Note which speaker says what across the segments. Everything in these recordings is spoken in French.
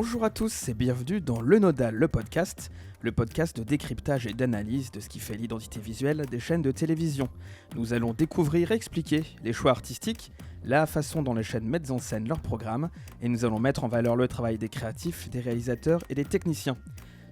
Speaker 1: Bonjour à tous et bienvenue dans Le Nodal, le podcast de décryptage et d'analyse de ce qui fait l'identité visuelle des chaînes de télévision. Nous allons découvrir et expliquer les choix artistiques, la façon dont les chaînes mettent en scène leurs programmes, et nous allons mettre en valeur le travail des créatifs, des réalisateurs et des techniciens.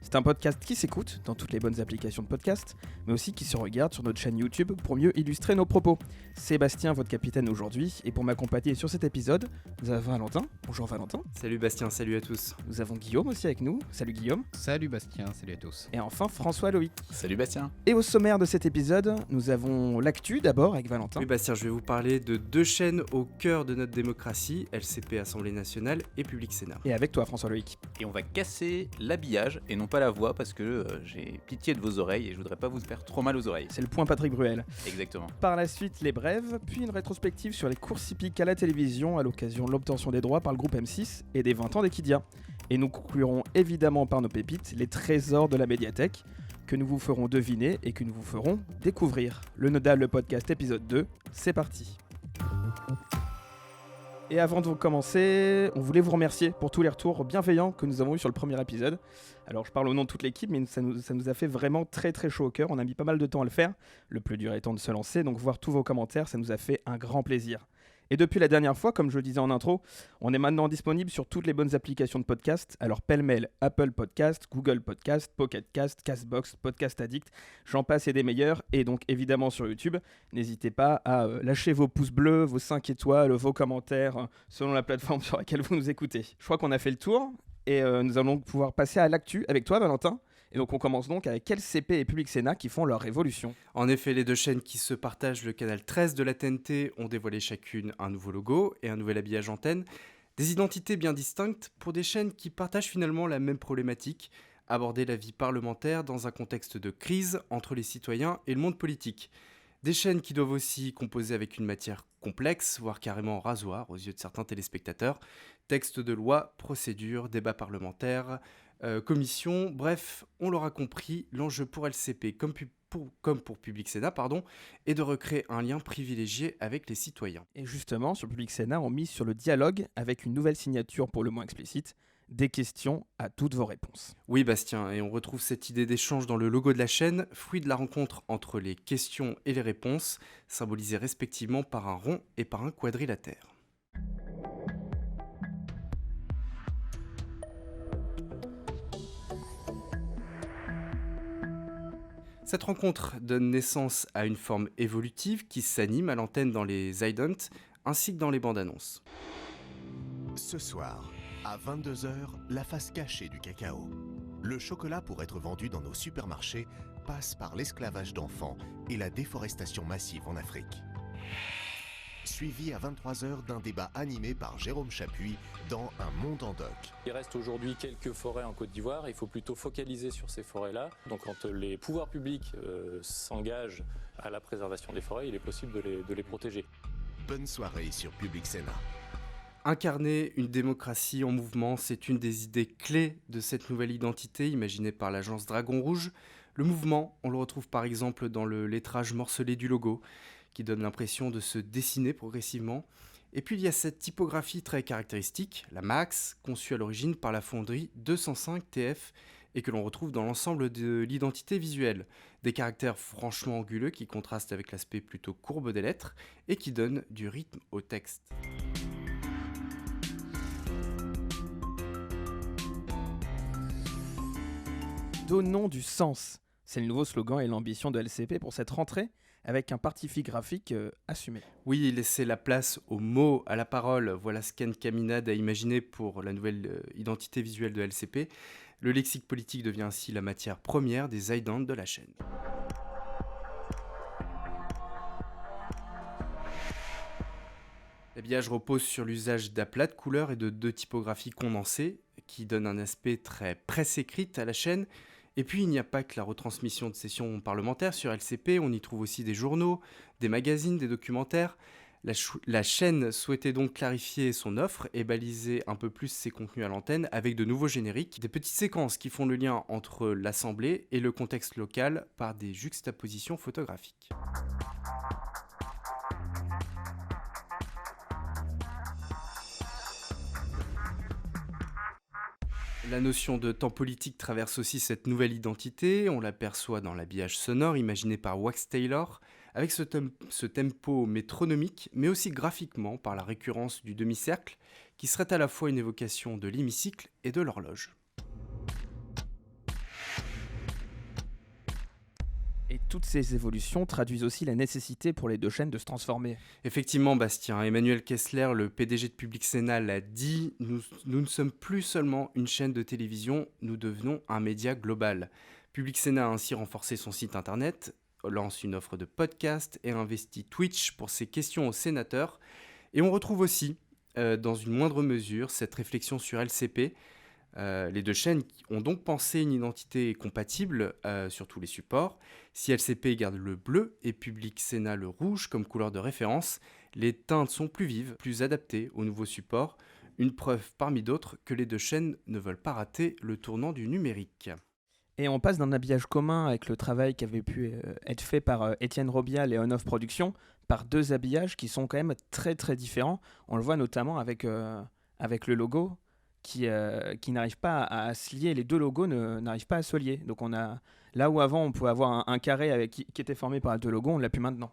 Speaker 1: C'est un podcast qui s'écoute dans toutes les bonnes applications de podcast, mais aussi qui se regarde sur notre chaîne YouTube pour mieux illustrer nos propos. Sébastien, votre capitaine aujourd'hui, et pour m'accompagner sur cet épisode, nous avons Valentin. Bonjour Valentin.
Speaker 2: Salut Bastien, salut à tous.
Speaker 1: Nous avons Guillaume aussi avec nous. Salut Guillaume.
Speaker 3: Salut Bastien, salut à tous.
Speaker 1: Et enfin François Loïc.
Speaker 4: Salut Bastien.
Speaker 1: Et au sommaire de cet épisode, nous avons l'actu d'abord avec Valentin.
Speaker 2: Oui Bastien, je vais vous parler de deux chaînes au cœur de notre démocratie, LCP Assemblée Nationale et Public Sénat.
Speaker 1: Et avec toi François Loïc.
Speaker 4: Et on va casser l'habillage et non pas la voix parce que j'ai pitié de vos oreilles et je voudrais pas vous faire trop mal aux oreilles.
Speaker 1: C'est le point Patrick Bruel.
Speaker 4: Exactement.
Speaker 1: Par la suite, les brèves, puis une rétrospective sur les courses hippiques à la télévision à l'occasion de l'obtention des droits par le groupe M6 et des 20 ans d'Equidia. Et nous conclurons évidemment par nos pépites, les trésors de la médiathèque, que nous vous ferons deviner et que nous vous ferons découvrir. Le Nodal, le podcast épisode 2, c'est parti. Et avant de commencer, on voulait vous remercier pour tous les retours bienveillants que nous avons eus sur le premier épisode. Alors je parle au nom de toute l'équipe, mais ça nous a fait vraiment très très chaud au cœur. On a mis pas mal de temps à le faire, le plus dur étant de se lancer, donc voir tous vos commentaires, ça nous a fait un grand plaisir. Et depuis la dernière fois, comme je le disais en intro, on est maintenant disponible sur toutes les bonnes applications de podcast. Alors pêle-mêle, Apple Podcast, Google Podcast, Pocket Cast, Castbox, Podcast Addict, j'en passe et des meilleurs. Et donc évidemment sur YouTube, n'hésitez pas à lâcher vos pouces bleus, vos 5 étoiles, vos commentaires, selon la plateforme sur laquelle vous nous écoutez. Je crois qu'on a fait le tour et nous allons pouvoir passer à l'actu avec toi Valentin. Et donc on commence donc avec LCP et Public Sénat qui font leur révolution.
Speaker 2: En effet, les deux chaînes qui se partagent le canal 13 de la TNT ont dévoilé chacune un nouveau logo et un nouvel habillage antenne. Des identités bien distinctes pour des chaînes qui partagent finalement la même problématique, aborder la vie parlementaire dans un contexte de crise entre les citoyens et le monde politique. Des chaînes qui doivent aussi composer avec une matière complexe, voire carrément rasoir aux yeux de certains téléspectateurs. Textes de loi, procédures, débats parlementaires, commission, bref, on l'aura compris, l'enjeu pour LCP comme pour Public Sénat, est de recréer un lien privilégié avec les citoyens.
Speaker 1: Et justement, sur Public Sénat, on mise sur le dialogue avec une nouvelle signature pour le moins explicite, des questions à toutes vos réponses.
Speaker 2: Oui Bastien, et on retrouve cette idée d'échange dans le logo de la chaîne, fruit de la rencontre entre les questions et les réponses, symbolisées respectivement par un rond et par un quadrilatère. Cette rencontre donne naissance à une forme évolutive qui s'anime à l'antenne dans les idents ainsi que dans les bandes annonces.
Speaker 5: Ce soir, à 22h, la face cachée du cacao. Le chocolat pour être vendu dans nos supermarchés passe par l'esclavage d'enfants et la déforestation massive en Afrique. Suivi à 23h d'un débat animé par Jérôme Chapuis dans Un monde en doc.
Speaker 6: Il reste aujourd'hui quelques forêts en Côte d'Ivoire, il faut plutôt focaliser sur ces forêts-là. Donc quand les pouvoirs publics s'engagent à la préservation des forêts, il est possible de les protéger.
Speaker 5: Bonne soirée sur Public Sénat.
Speaker 2: Incarner une démocratie en mouvement, c'est une des idées clés de cette nouvelle identité imaginée par l'agence Dragon Rouge. Le mouvement, on le retrouve par exemple dans le lettrage morcelé du logo, qui donne l'impression de se dessiner progressivement. Et puis il y a cette typographie très caractéristique, la Max, conçue à l'origine par la fonderie 205 TF et que l'on retrouve dans l'ensemble de l'identité visuelle. Des caractères franchement anguleux qui contrastent avec l'aspect plutôt courbe des lettres et qui donnent du rythme au texte.
Speaker 1: Donnons du sens. C'est le nouveau slogan et l'ambition de LCP pour cette rentrée, avec un parti graphique assumé.
Speaker 2: Oui, laisser la place aux mots, à la parole, voilà ce qu'Anne Caminade a imaginé pour la nouvelle identité visuelle de LCP. Le lexique politique devient ainsi la matière première des idents de la chaîne. L'habillage repose sur l'usage d'aplats de couleurs et de deux typographies condensées, qui donnent un aspect très presse écrite à la chaîne. Et puis il n'y a pas que la retransmission de sessions parlementaires sur LCP, on y trouve aussi des journaux, des magazines, des documentaires. La chaîne souhaitait donc clarifier son offre et baliser un peu plus ses contenus à l'antenne avec de nouveaux génériques, des petites séquences qui font le lien entre l'assemblée et le contexte local par des juxtapositions photographiques. La notion de temps politique traverse aussi cette nouvelle identité. On l'aperçoit dans l'habillage sonore imaginé par Wax Taylor, avec ce tempo métronomique, mais aussi graphiquement par la récurrence du demi-cercle, qui serait à la fois une évocation de l'hémicycle et de l'horloge.
Speaker 1: Et toutes ces évolutions traduisent aussi la nécessité pour les deux chaînes de se transformer.
Speaker 2: Effectivement, Bastien, Emmanuel Kessler, le PDG de Public Sénat, l'a dit, nous ne sommes plus seulement une chaîne de télévision, nous devenons un média global. Public Sénat a ainsi renforcé son site internet, lance une offre de podcast et investit Twitch pour ses questions aux sénateurs. Et on retrouve aussi, dans une moindre mesure, cette réflexion sur LCP. Les deux chaînes ont donc pensé une identité compatible sur tous les supports. Si LCP garde le bleu et Public Sénat le rouge comme couleur de référence, les teintes sont plus vives, plus adaptées au nouveau support. Une preuve parmi d'autres que les deux chaînes ne veulent pas rater le tournant du numérique.
Speaker 1: Et on passe d'un habillage commun avec le travail qui avait pu être fait par Étienne Robial et On-Off Productions, par deux habillages qui sont quand même très très différents. On le voit notamment avec le logo qui n'arrive pas à se lier. Les deux logos n'arrivent pas à se lier. Donc on a, là où avant on pouvait avoir un carré qui était formé par deux logos, on ne l'a plus maintenant.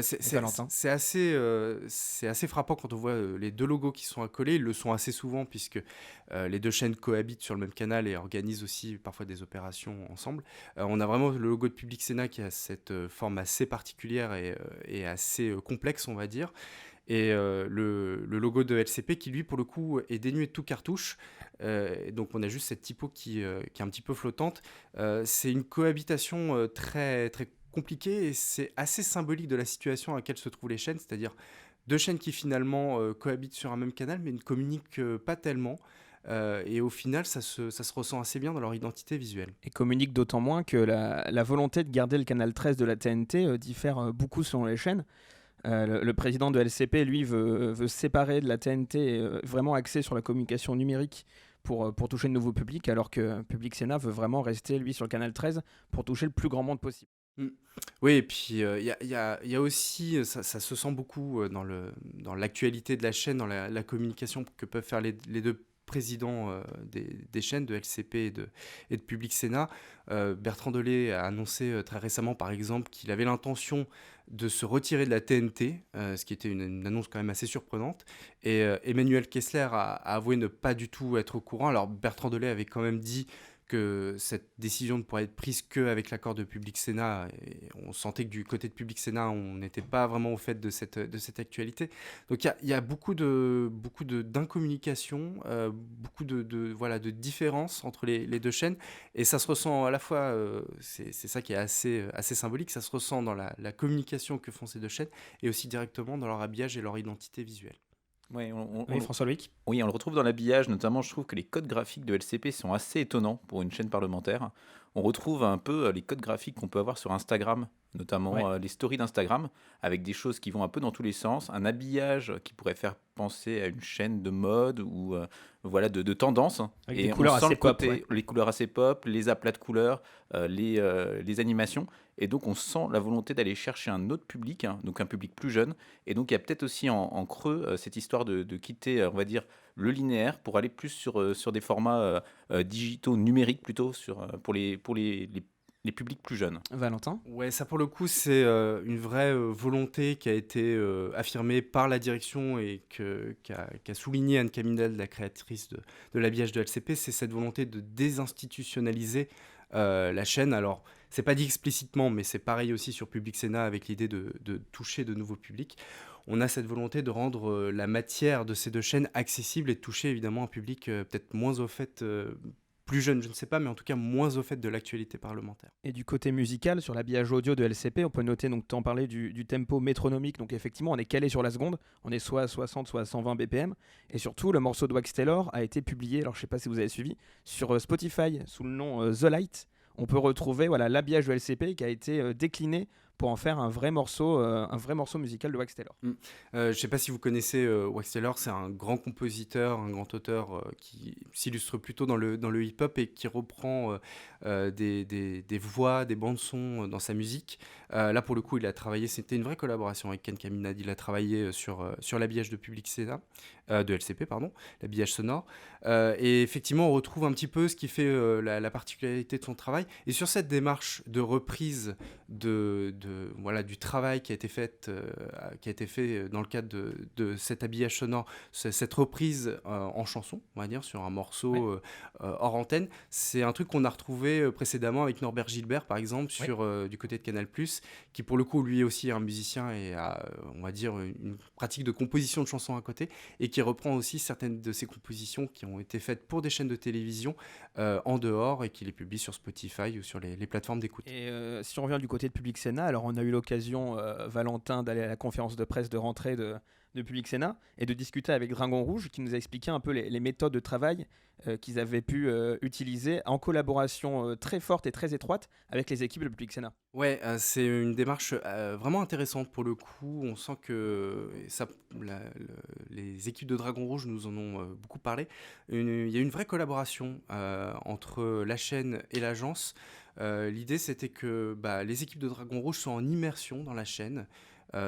Speaker 2: C'est assez frappant quand on voit les deux logos qui sont accolés. Ils le sont assez souvent puisque les deux chaînes cohabitent sur le même canal et organisent aussi parfois des opérations ensemble. On a vraiment le logo de Public Sénat qui a cette forme assez particulière et assez complexe, on va dire. Et le logo de LCP qui lui pour le coup est dénué de tout cartouche, donc on a juste cette typo qui est un petit peu flottante. C'est une cohabitation très, très compliquée et c'est assez symbolique de la situation à laquelle se trouvent les chaînes, c'est-à-dire deux chaînes qui finalement cohabitent sur un même canal mais ne communiquent pas tellement. Et au final, ça se ressent assez bien dans leur identité visuelle.
Speaker 1: Et communiquent d'autant moins que la volonté de garder le canal 13 de la TNT diffère beaucoup selon les chaînes. Le président de LCP, lui, veut se séparer de la TNT, vraiment axé sur la communication numérique pour toucher de nouveaux publics, alors que Public Sénat veut vraiment rester, lui, sur le canal 13 pour toucher le plus grand monde possible.
Speaker 2: Oui, et puis il y a aussi, ça se sent beaucoup dans l'actualité de la chaîne, dans la communication que peuvent faire les deux présidents des chaînes de LCP et de Public Sénat. Bertrand Delay a annoncé très récemment, par exemple, qu'il avait l'intention de se retirer de la TNT, ce qui était une annonce quand même assez surprenante. Et Emmanuel Kessler a avoué ne pas du tout être au courant. Alors Bertrand Delay avait quand même dit que cette décision ne pourrait être prise qu'avec l'accord de Public Sénat. Et on sentait que du côté de Public Sénat, on n'était pas vraiment au fait de cette actualité. Donc il y a beaucoup d'incommunication, beaucoup de différences entre les deux chaînes. Et ça se ressent à la fois, c'est ça qui est assez symbolique, ça se ressent dans la communication que font ces deux chaînes et aussi directement dans leur habillage et leur identité visuelle.
Speaker 4: Ouais,
Speaker 1: Oui, François Loïc.
Speaker 4: Oui, on le retrouve dans l'habillage, notamment je trouve que les codes graphiques de LCP sont assez étonnants pour une chaîne parlementaire. On retrouve un peu les codes graphiques qu'on peut avoir sur Instagram, notamment les stories d'Instagram, avec des choses qui vont un peu dans tous les sens, un habillage qui pourrait faire penser à une chaîne de mode ou de tendance.
Speaker 1: Avec
Speaker 4: et
Speaker 1: des couleurs
Speaker 4: on sent
Speaker 1: assez
Speaker 4: le côté,
Speaker 1: pop,
Speaker 4: les couleurs assez pop, les aplats de couleurs, les animations. Et donc on sent la volonté d'aller chercher un autre public, donc un public plus jeune. Et donc il y a peut-être aussi en creux cette histoire de quitter, on va dire, le linéaire pour aller plus sur des formats digitaux, numériques plutôt, pour les publics plus jeunes.
Speaker 1: Valentin.
Speaker 2: Ouais, ça pour le coup, c'est une vraie volonté qui a été affirmée par la direction et qu'a souligné Anne Camindel, la créatrice de l'habillage de LCP, c'est cette volonté de désinstitutionnaliser la chaîne. Alors, c'est pas dit explicitement, mais c'est pareil aussi sur Public Sénat avec l'idée de toucher de nouveaux publics. On a cette volonté de rendre la matière de ces deux chaînes accessible et de toucher évidemment un public peut-être moins au fait, plus jeune, je ne sais pas, mais en tout cas moins au fait de l'actualité parlementaire.
Speaker 1: Et du côté musical, sur l'habillage audio de LCP, on peut noter, donc tu en parlais, du tempo métronomique. Donc effectivement, on est calé sur la seconde. On est soit à 60, soit à 120 BPM. Et surtout, le morceau de Wax Taylor a été publié, alors je ne sais pas si vous avez suivi, sur Spotify sous le nom The Light. On peut retrouver l'habillage de LCP qui a été décliné pour en faire un vrai morceau musical de Wax Taylor.
Speaker 2: Je ne sais pas si vous connaissez Wax Taylor, c'est un grand compositeur, un grand auteur qui s'illustre plutôt dans le hip-hop et qui reprend des voix, des bandes-sons dans sa musique. Là, pour le coup, il a travaillé, c'était une vraie collaboration avec Ken Kaminad. Il a travaillé sur l'habillage de Public Sénat, de LCP, pardon, l'habillage sonore. Et effectivement, on retrouve un petit peu ce qui fait la particularité de son travail. Et sur cette démarche de reprise du travail qui a été fait dans le cadre de cet habillage sonore, cette reprise en chanson, on va dire, sur un morceau hors antenne, c'est un truc qu'on a retrouvé précédemment avec Norbert Gilbert, par exemple, du côté de Canal+, qui pour le coup, lui aussi est un musicien et a, on va dire, une pratique de composition de chansons à côté, et qui reprend aussi certaines de ses compositions qui ont été faites pour des chaînes de télévision en dehors et qui les publie sur Spotify ou sur les plateformes d'écoute.
Speaker 1: Et si on revient du côté de Public Sénat, alors on a eu l'occasion, Valentin, d'aller à la conférence de presse de rentrée de Public Sénat et de discuter avec Dragon Rouge qui nous a expliqué un peu les méthodes de travail qu'ils avaient pu utiliser en collaboration très forte et très étroite avec les équipes de Public Sénat.
Speaker 2: Ouais, c'est une démarche vraiment intéressante pour le coup. On sent que les équipes de Dragon Rouge nous en ont beaucoup parlé. Il y a une vraie collaboration entre la chaîne et l'agence. L'idée, c'était que les équipes de Dragon Rouge sont en immersion dans la chaîne.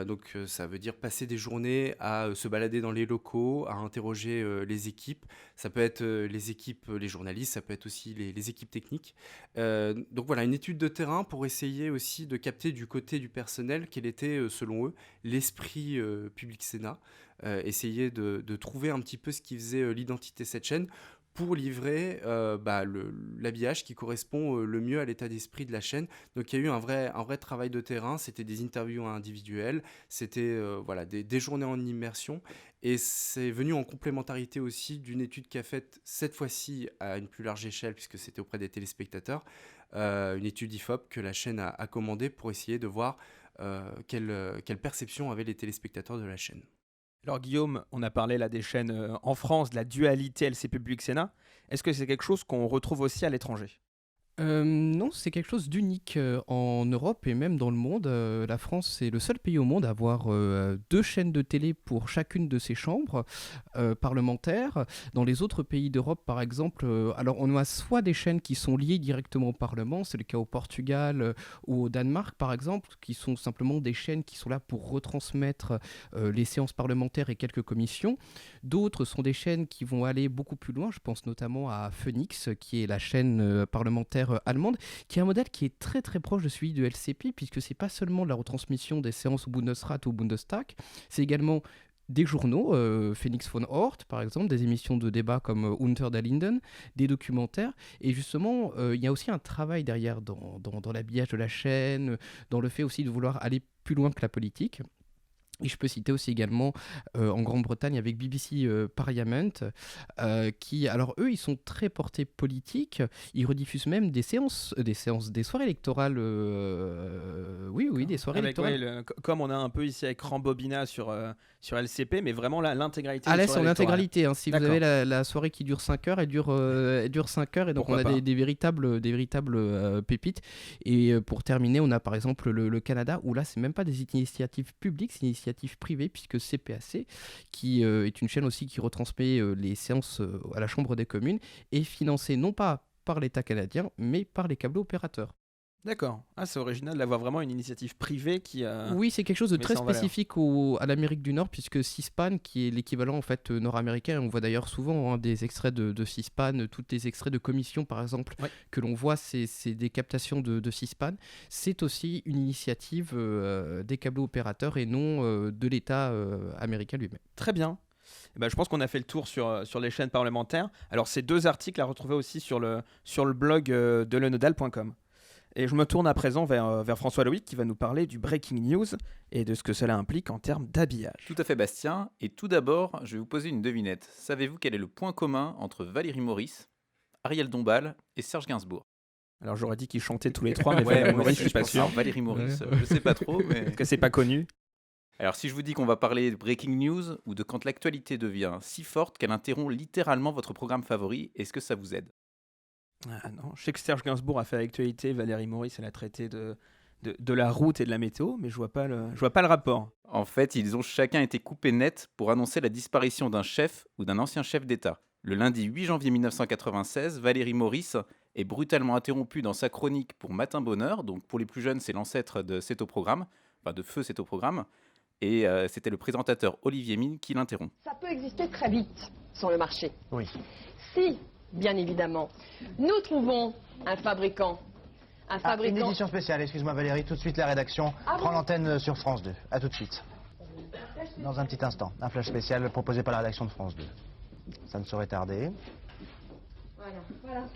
Speaker 2: Donc ça veut dire passer des journées à se balader dans les locaux, à interroger les équipes. Ça peut être les équipes, les journalistes, ça peut être aussi les équipes techniques. Donc voilà, une étude de terrain pour essayer aussi de capter du côté du personnel quel était, selon eux, l'esprit Public Sénat. Essayer de trouver un petit peu ce qui faisait l'identité de cette chaîne, pour livrer l'habillage qui correspond le mieux à l'état d'esprit de la chaîne. Donc il y a eu un vrai travail de terrain, c'était des interviews individuelles, c'était des journées en immersion, et c'est venu en complémentarité aussi d'une étude qu'a faite cette fois-ci à une plus large échelle, puisque c'était auprès des téléspectateurs, une étude IFOP que la chaîne a commandée pour essayer de voir quelle perception avaient les téléspectateurs de la chaîne.
Speaker 1: Alors Guillaume, on a parlé là des chaînes en France, de la dualité LC Public Sénat. Est-ce que c'est quelque chose qu'on retrouve aussi à l'étranger ?
Speaker 3: Non, c'est quelque chose d'unique en Europe et même dans le monde. La France est le seul pays au monde à avoir 2 chaînes de télé pour chacune de ses chambres parlementaires. Dans les autres pays d'Europe, par exemple, alors on a soit des chaînes qui sont liées directement au Parlement, c'est le cas au Portugal ou au Danemark par exemple, qui sont simplement des chaînes qui sont là pour retransmettre les séances parlementaires et quelques commissions. D'autres sont des chaînes qui vont aller beaucoup plus loin, je pense notamment à Phoenix, qui est la chaîne parlementaire allemande, qui est un modèle qui est très très proche de celui de LCP, puisque c'est pas seulement la retransmission des séances au Bundesrat ou au Bundestag, c'est également des journaux, Phoenix von Hort par exemple, des émissions de débat comme Unter der Linden, des documentaires, et justement il y a aussi un travail derrière dans l'habillage de la chaîne, dans le fait aussi de vouloir aller plus loin que la politique. Et je peux citer aussi également en Grande-Bretagne avec BBC Parliament, qui, alors eux, ils sont très portés politiques, ils rediffusent même des soirées électorales, des soirées électorales.
Speaker 1: Comme on a un peu ici avec Rambobina sur LCP, mais vraiment l'intégralité.
Speaker 3: Ah là, c'est en intégralité, si vous avez la soirée qui dure 5 heures, elle dure 5 heures, et donc
Speaker 1: pourquoi
Speaker 3: on a des véritables pépites. Et pour terminer, on a par exemple le Canada, où là, c'est même pas des initiatives publiques, c'est une initiative privée, puisque CPAC, qui est une chaîne aussi qui retransmet les séances à la Chambre des communes, est financée non pas par l'État canadien, mais par les câbles opérateurs.
Speaker 1: D'accord. Ah, c'est original d'avoir vraiment une initiative privée qui a...
Speaker 3: Oui, c'est quelque chose de très spécifique à l'Amérique du Nord, puisque C-SPAN, qui est l'équivalent en fait nord-américain, on voit d'ailleurs souvent des extraits de C-SPAN, tous les extraits de commission par exemple, que l'on voit, c'est des captations de C-SPAN. C'est aussi une initiative des câbles opérateurs et non de l'État américain lui-même.
Speaker 1: Très bien. Je pense qu'on a fait le tour sur les chaînes parlementaires. Alors, ces 2 articles à retrouver aussi sur le blog de lenodal.com. Et je me tourne à présent vers François Loïc qui va nous parler du breaking news et de ce que cela implique en termes d'habillage.
Speaker 4: Tout à fait, Bastien. Et tout d'abord, je vais vous poser une devinette. Savez-vous quel est le point commun entre Valérie Maurice, Ariel Dombal et Serge Gainsbourg ?
Speaker 1: Alors j'aurais dit qu'ils chantaient tous les 3, mais Valérie Maurice, je suis pas sûr.
Speaker 4: Alors, Valérie Maurice, je sais pas trop, mais...
Speaker 1: Parce que c'est pas connu.
Speaker 4: Alors si je vous dis qu'on va parler de breaking news ou de quand l'actualité devient si forte qu'elle interrompt littéralement votre programme favori, est-ce que ça vous aide ?
Speaker 1: Ah non, je sais que Serge Gainsbourg a fait l'actualité, Valérie Maurice elle a traité de de la route et de la météo, mais je vois pas le rapport.
Speaker 4: En fait, ils ont chacun été coupés net pour annoncer la disparition d'un chef ou d'un ancien chef d'État. Le lundi 8 janvier 1996, Valéry Maurice est brutalement interrompu dans sa chronique pour Matin Bonheur. Donc pour les plus jeunes, c'est l'ancêtre de C'est au programme, enfin de Feu C'est au programme. Et c'était le présentateur Olivier Mine qui l'interrompt.
Speaker 7: Ça peut exister très vite sur le marché.
Speaker 8: Oui.
Speaker 7: Si, bien évidemment, nous trouvons un fabricant.
Speaker 8: Une édition spéciale, excuse-moi Valérie, tout de suite la rédaction prend
Speaker 7: bon
Speaker 8: l'antenne sur France 2. À tout de suite. Dans un petit instant, un flash spécial proposé par la rédaction de France 2. Ça ne saurait tarder.
Speaker 7: Voilà.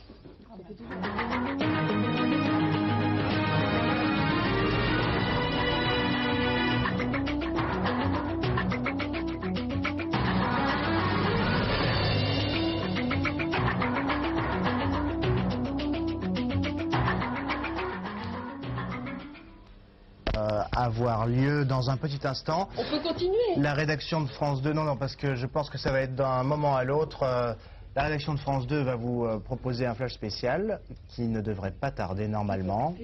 Speaker 8: Avoir lieu dans un petit instant.
Speaker 7: On peut continuer.
Speaker 8: La rédaction de France 2, non, parce que je pense que ça va être d'un moment à l'autre. La rédaction de France 2 va vous proposer un flash spécial qui ne devrait pas tarder normalement.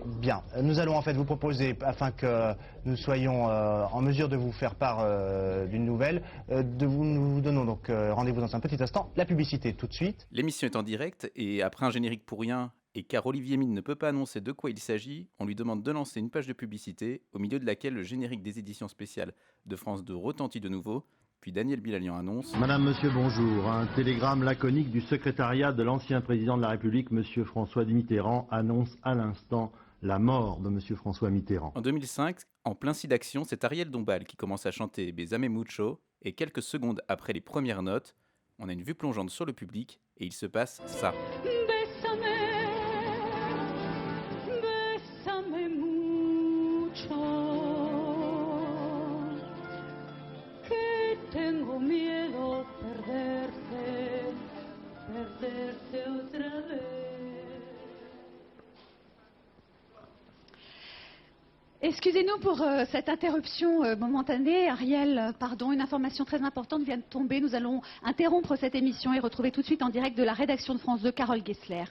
Speaker 8: Bien, nous allons en fait vous proposer, afin que nous soyons en mesure de vous faire part d'une nouvelle, nous vous donnons donc rendez-vous dans un petit instant. La publicité tout de suite.
Speaker 4: L'émission est en direct et après un générique pour rien, et car Olivier Mine ne peut pas annoncer de quoi il s'agit, on lui demande de lancer une page de publicité au milieu de laquelle le générique des éditions spéciales de France 2 retentit de nouveau. Puis Daniel Bilalian annonce:
Speaker 9: Madame, Monsieur, bonjour. Un télégramme laconique du secrétariat de l'ancien président de la République, Monsieur François Mitterrand, annonce à l'instant la mort de Monsieur François Mitterrand.
Speaker 4: En 2005, en plein site d'action, c'est Ariel Dombal qui commence à chanter Besame Mucho, et quelques secondes après les premières notes, on a une vue plongeante sur le public, et il se passe ça.
Speaker 10: Excusez-nous pour cette interruption momentanée. Ariel, pardon, une information très importante vient de tomber. Nous allons interrompre cette émission et retrouver tout de suite en direct de la rédaction de France 2, Carole Gessler.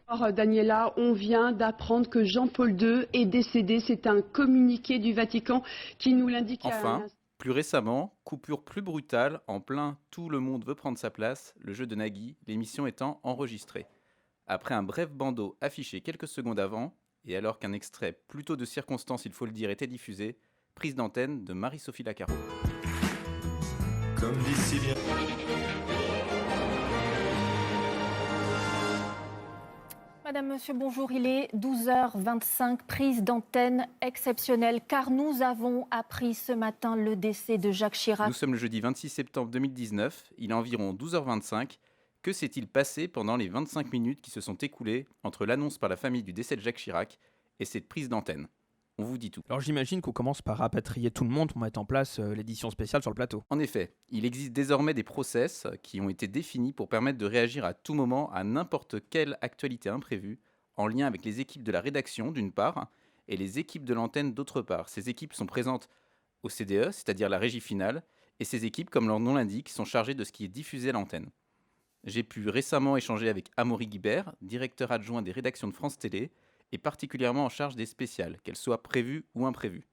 Speaker 11: Alors, Daniela, on vient d'apprendre que Jean-Paul II est décédé. C'est un communiqué du Vatican qui nous l'indique.
Speaker 4: Enfin, plus récemment, coupure plus brutale, en plein Tout le monde veut prendre sa place, le jeu de Nagui, l'émission étant enregistrée. Après un bref bandeau affiché quelques secondes avant, et alors qu'un extrait plutôt de circonstance, il faut le dire, était diffusé, prise d'antenne de Marie-Sophie Lacaro.
Speaker 12: Comme dit si bien.
Speaker 13: Madame, Monsieur, bonjour. Il est 12h25, prise d'antenne exceptionnelle, car nous avons appris ce matin le décès de Jacques Chirac.
Speaker 4: Nous sommes le jeudi 26 septembre 2019, il est environ 12h25. Que s'est-il passé pendant les 25 minutes qui se sont écoulées entre l'annonce par la famille du décès de Jacques Chirac et cette prise d'antenne? On vous dit tout.
Speaker 1: Alors j'imagine qu'on commence par rapatrier tout le monde pour mettre en place l'édition spéciale sur le plateau.
Speaker 4: En effet, il existe désormais des process qui ont été définis pour permettre de réagir à tout moment à n'importe quelle actualité imprévue, en lien avec les équipes de la rédaction d'une part, et les équipes de l'antenne d'autre part. Ces équipes sont présentes au CDE, c'est-à-dire la régie finale, et ces équipes, comme leur nom l'indique, sont chargées de ce qui est diffusé à l'antenne. J'ai pu récemment échanger avec Amaury Guibert, directeur adjoint des rédactions de France Télé, et particulièrement en charge des spéciales, qu'elles soient prévues ou imprévues.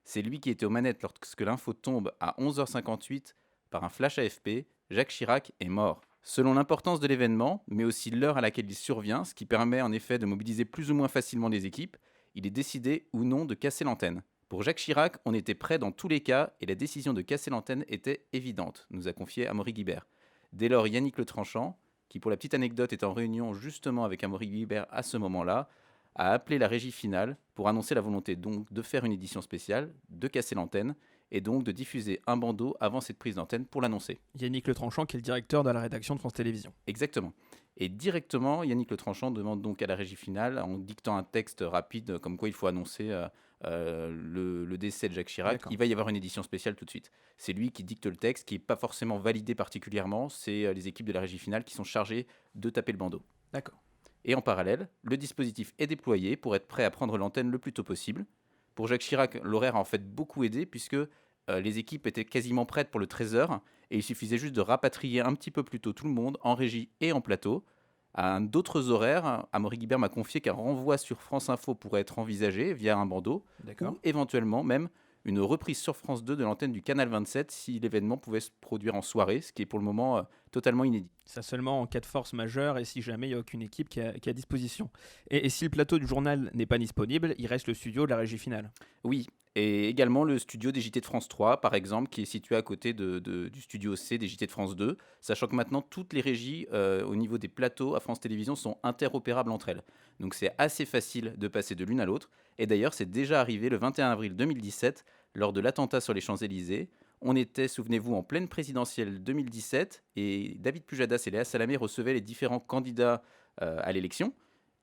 Speaker 4: C'est lui qui était aux manettes lorsque l'info tombe à 11h58 par un flash AFP, Jacques Chirac est mort. Selon l'importance de l'événement, mais aussi l'heure à laquelle il survient, ce qui permet en effet de mobiliser plus ou moins facilement les équipes, il est décidé ou non de casser l'antenne. Pour Jacques Chirac, on était prêt dans tous les cas et la décision de casser l'antenne était évidente, nous a confié Amaury Guibert. Dès lors, Yannick Le Tranchant, qui pour la petite anecdote est en réunion justement avec Amaury Guibert à ce moment-là, a appelé la régie finale pour annoncer la volonté donc de faire une édition spéciale, de casser l'antenne et donc de diffuser un bandeau avant cette prise d'antenne pour l'annoncer.
Speaker 1: Yannick Le Tranchant qui est le directeur de la rédaction de France Télévisions.
Speaker 4: Exactement. Et directement, Yannick Le Tranchant demande donc à la régie finale, en dictant un texte rapide comme quoi il faut annoncer le décès de Jacques Chirac,
Speaker 1: D'accord.
Speaker 4: il va y avoir une édition spéciale tout de suite. C'est lui qui dicte le texte, qui n'est pas forcément validé particulièrement, c'est les équipes de la régie finale qui sont chargées de taper le bandeau.
Speaker 1: D'accord.
Speaker 4: Et en parallèle, le dispositif est déployé pour être prêt à prendre l'antenne le plus tôt possible. Pour Jacques Chirac, l'horaire a en fait beaucoup aidé puisque les équipes étaient quasiment prêtes pour le 13h et il suffisait juste de rapatrier un petit peu plus tôt tout le monde en régie et en plateau à d'autres horaires. Amaury Guibert m'a confié qu'un renvoi sur France Info pourrait être envisagé via un bandeau,
Speaker 1: D'accord.
Speaker 4: ou éventuellement même une reprise sur France 2 de l'antenne du Canal 27 si l'événement pouvait se produire en soirée, ce qui est pour le moment totalement inédit.
Speaker 1: Ça seulement en cas de force majeure et si jamais il n'y a aucune équipe qui est à disposition. Et si le plateau du journal n'est pas disponible, il reste le studio de la régie finale.
Speaker 4: Oui, et également le studio des JT de France 3, par exemple, qui est situé à côté du studio C des JT de France 2, sachant que maintenant toutes les régies au niveau des plateaux à France Télévisions sont interopérables entre elles. Donc c'est assez facile de passer de l'une à l'autre. Et d'ailleurs, c'est déjà arrivé le 21 avril 2017, lors de l'attentat sur les Champs-Élysées. On était, souvenez-vous, en pleine présidentielle 2017, et David Pujadas et Léa Salamé recevaient les différents candidats à l'élection.